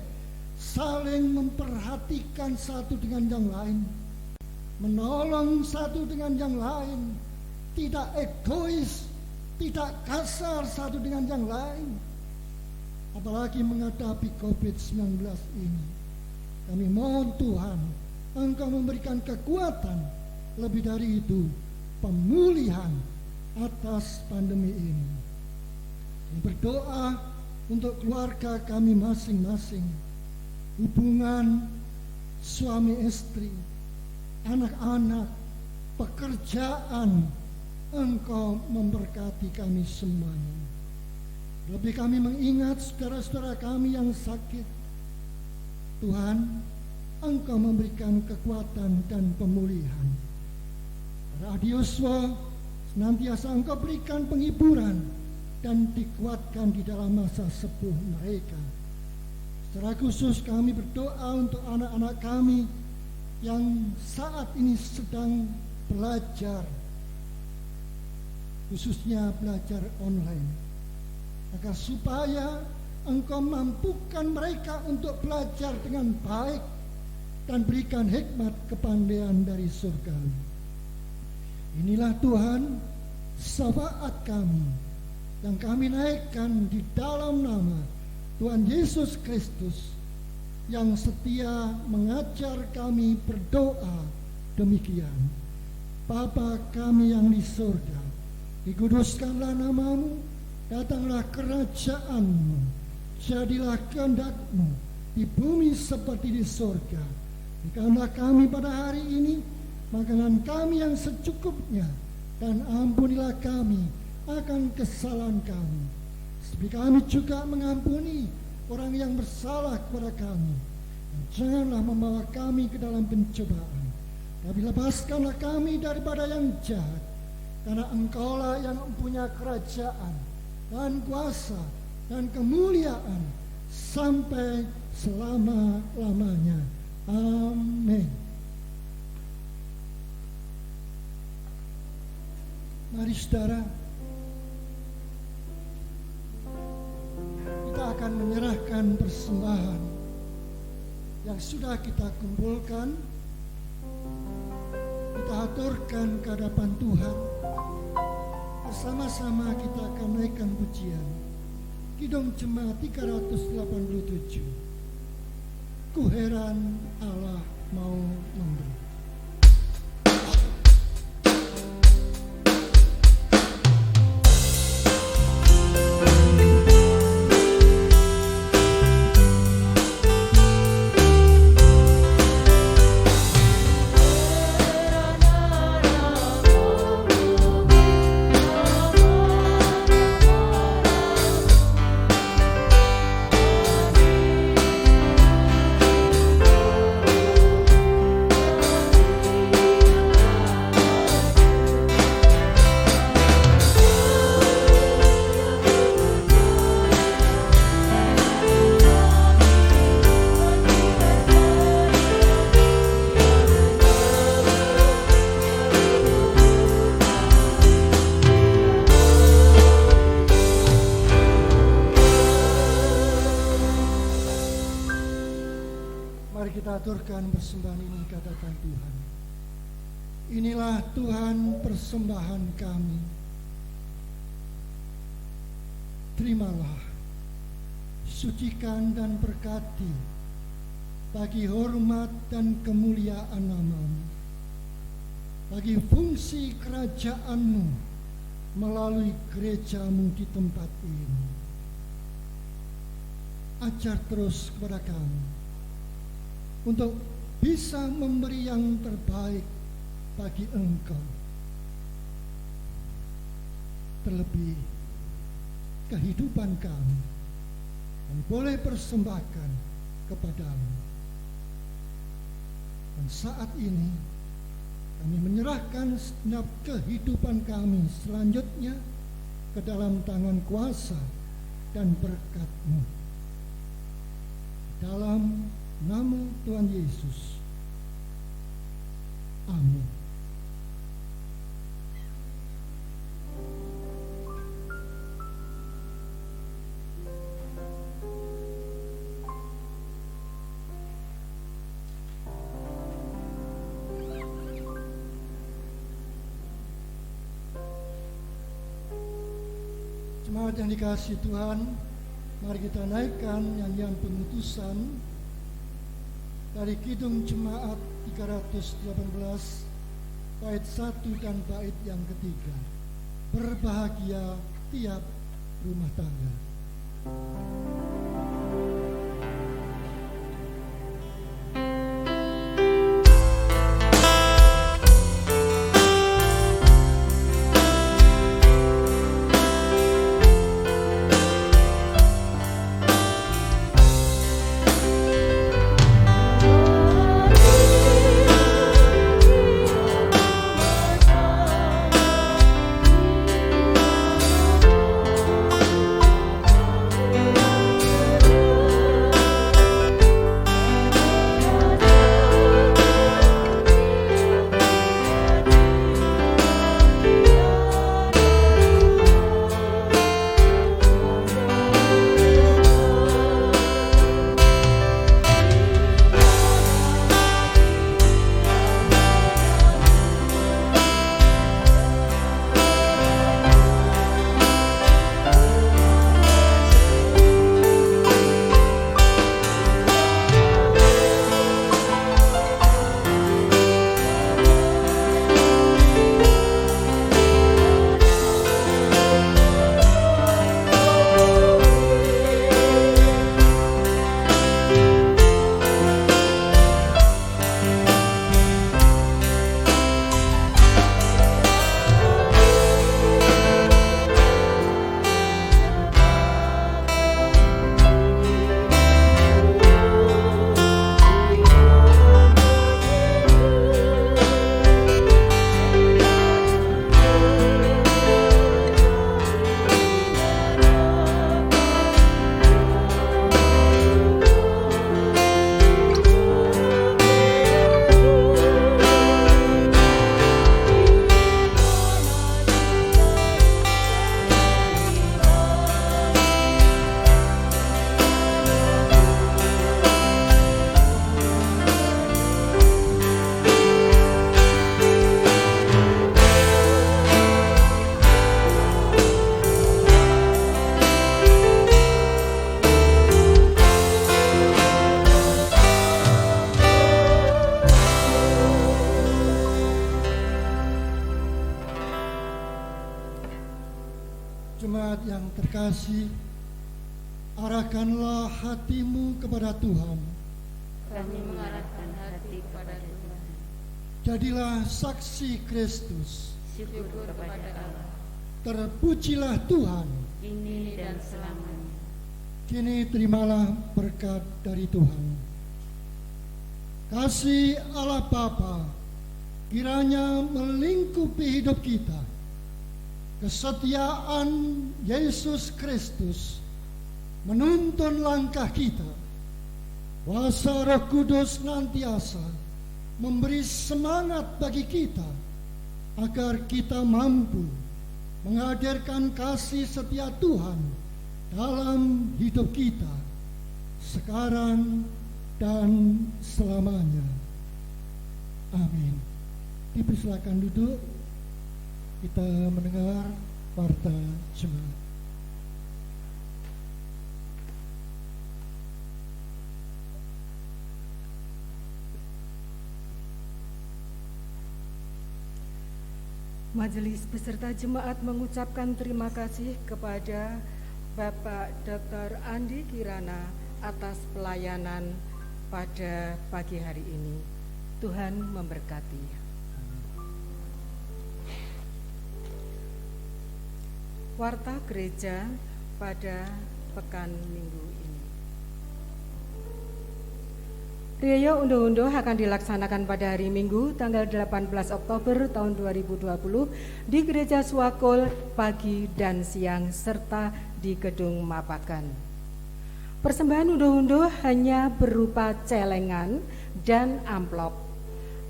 saling memperhatikan satu dengan yang lain, menolong satu dengan yang lain, tidak egois, tidak kasar satu dengan yang lain. Apalagi menghadapi COVID-19 ini, kami mohon Tuhan, Engkau memberikan kekuatan, lebih dari itu, pemulihan atas pandemi ini. Kami berdoa untuk keluarga kami masing-masing, hubungan suami istri, anak-anak, pekerjaan, Engkau memberkati kami semuanya. Lebih kami mengingat saudara-saudara kami yang sakit. Tuhan, Engkau memberikan kekuatan dan pemulihan. Radioswa senantiasa Engkau berikan penghiburan dan dikuatkan di dalam masa sepuh mereka. Secara khusus kami berdoa untuk anak-anak kami yang saat ini sedang belajar, khususnya belajar online, agar supaya Engkau mampukan mereka untuk belajar dengan baik dan berikan hikmat kepandaian dari surga. Inilah Tuhan syafaat kami yang kami naikkan di dalam nama Tuhan Yesus Kristus yang setia mengajar kami berdoa demikian. Bapa kami yang di surga, dikuduskanlah namamu, datanglah kerajaan-Mu, jadilah kehendak-Mu di bumi seperti di surga. Berikanlah kami pada hari ini makanan kami yang secukupnya, dan ampunilah kami akan kesalahan kami, seperti kami juga mengampuni orang yang bersalah kepada kami. Dan janganlah membawa kami ke dalam pencobaan, tapi lepaskanlah kami daripada yang jahat, karena Engkaulah yang mempunyai kerajaan dan kuasa dan kemuliaan sampai selama-lamanya. Amin. Mari saudara, kita akan menyerahkan persembahan yang sudah kita kumpulkan. Kita aturkan ke hadapan Tuhan. Bersama-sama kita akan naikkan pujian Kidung Jemaat 387. Ku heran Allah mau memberi. Aturkan persembahan ini, katakan Tuhan, inilah Tuhan persembahan kami. Terimalah, sucikan dan berkati bagi hormat dan kemuliaan nama-Mu, bagi fungsi kerajaan-Mu melalui gereja-Mu di tempat ini. Ajar terus kepada kami untuk bisa memberi yang terbaik bagi Engkau. Terlebih kehidupan kami yang boleh persembahkan kepadamu. Dan saat ini kami menyerahkan segenap kehidupan kami selanjutnya ke dalam tangan kuasa dan berkat-Mu. Dalam nama Tuhan Yesus. Amin. Jemaat yang dikasihi Tuhan, mari kita naikkan nyanyian pemutusan dari Kidung Jemaat 318 bait 1 dan bait yang ketiga. Berbahagia tiap rumah tangga. Berbahagia yang terkasih, arahkanlah hatimu kepada Tuhan. Kami mengarahkan hati kepada Tuhan. Jadilah saksi Kristus. Syukur kepada Allah. Terpujilah Tuhan. Kini dan selamanya. Kini terimalah berkat dari Tuhan. Kasih Allah Bapa kiranya melingkupi hidup kita. Kesetiaan Yesus Kristus menuntun langkah kita. Kuasa Roh Kudus senantiasa memberi semangat bagi kita agar kita mampu menghadirkan kasih setia Tuhan dalam hidup kita sekarang dan selamanya. Amin. Dipersilakan duduk. Kita mendengar warta jemaat. Majelis beserta jemaat mengucapkan terima kasih kepada Bapak Dr. Andi Kirana atas pelayanan pada pagi hari ini. Tuhan memberkati. Warta gereja pada pekan minggu ini. Riaya unduh-unduh akan dilaksanakan pada hari Minggu tanggal 18 Oktober tahun 2020 di Gereja Swakul pagi dan siang serta di Gedung Mapakan. Persembahan unduh-unduh hanya berupa celengan dan amplop.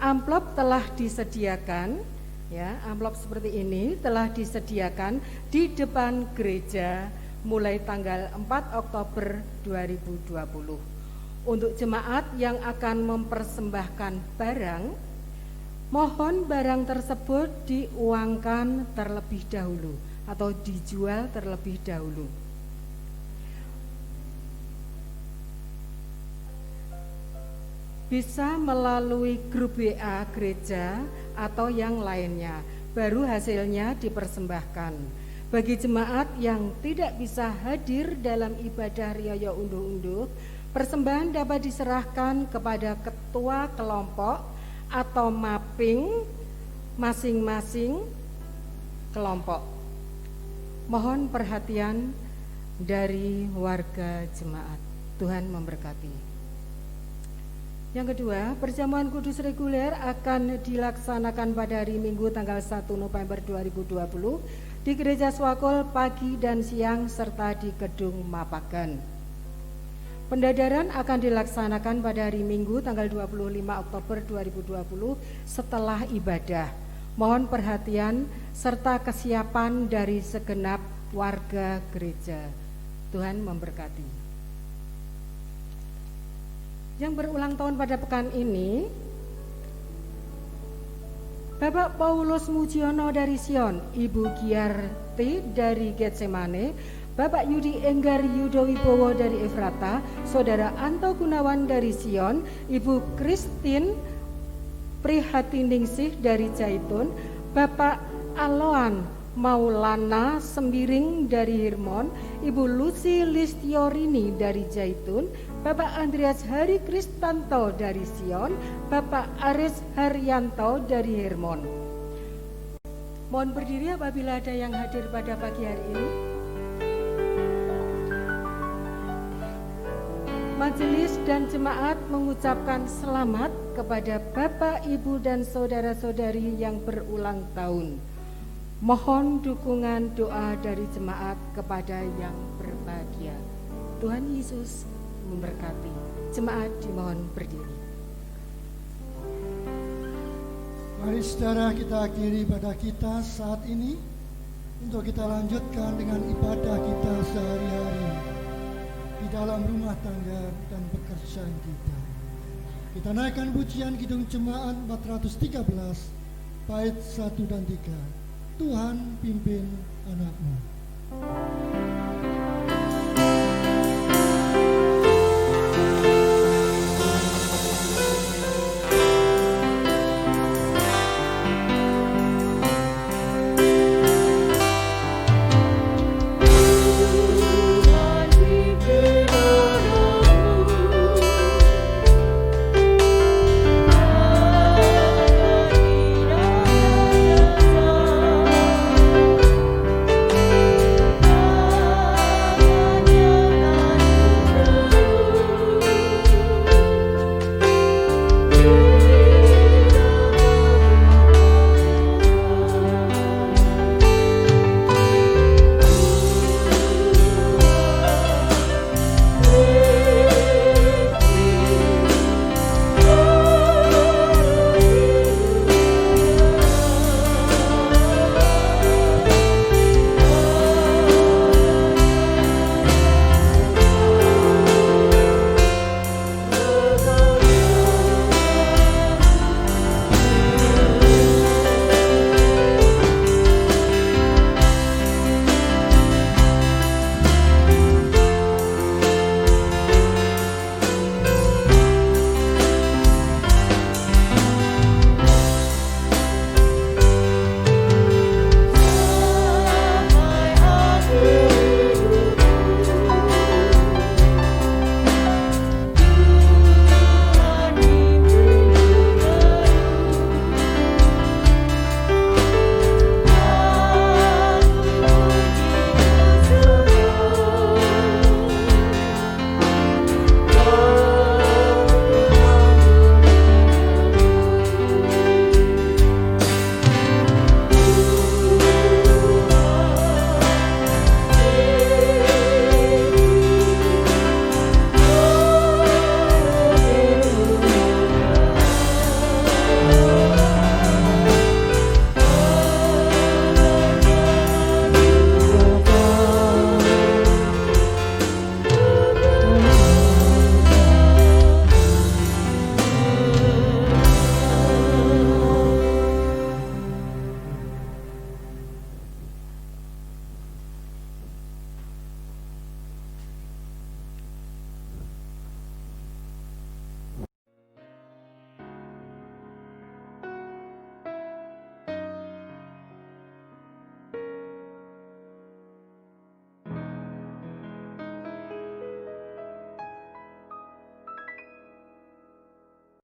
Amplop telah disediakan, ya, amplop seperti ini telah disediakan di depan gereja mulai tanggal 4 Oktober 2020. Untuk jemaat yang akan mempersembahkan barang, mohon barang tersebut diuangkan terlebih dahulu atau dijual terlebih dahulu. Bisa melalui grup WA gereja atau yang lainnya, baru hasilnya dipersembahkan. Bagi jemaat yang tidak bisa hadir dalam ibadah riaya unduh-unduh, persembahan dapat diserahkan kepada ketua kelompok atau mapping masing-masing kelompok. Mohon perhatian dari warga jemaat. Tuhan memberkati. Yang kedua, perjamuan kudus reguler akan dilaksanakan pada hari Minggu tanggal 1 November 2020 di Gereja Swakul pagi dan siang serta di Gedung Mapakan. Pendadaran akan dilaksanakan pada hari Minggu tanggal 25 Oktober 2020 setelah ibadah. Mohon perhatian serta kesiapan dari segenap warga gereja. Tuhan memberkati. Yang berulang tahun pada pekan ini, Bapak Paulus Mujiono dari Sion, Ibu Giarti dari Getsemane, Bapak Yudi Enggar Yudowibowo dari Efrata, Saudara Anto Gunawan dari Sion, Ibu Christine Prihatiningsih dari Jaitun, Bapak Aloan Maulana Sembiring dari Hirmon, Ibu Lucy Listiorini dari Jaitun, Bapak Andreas Hari Kristanto dari Sion, Bapak Aris Haryanto dari Hirmon. Mohon berdiri apabila ada yang hadir pada pagi hari ini. Majelis dan jemaat mengucapkan selamat kepada Bapak, Ibu, dan saudara-saudari yang berulang tahun. Mohon dukungan doa dari jemaat kepada yang berbahagia. Tuhan Yesus memberkati. Jemaat dimohon berdiri. Mari saudara kita akhiri pada kita saat ini untuk kita lanjutkan dengan ibadah kita sehari-hari di dalam rumah tangga dan pekerjaan kita. Kita naikkan pujian Kidung Jemaat 413 bait 1 dan 3. Tuhan pimpin anakmu.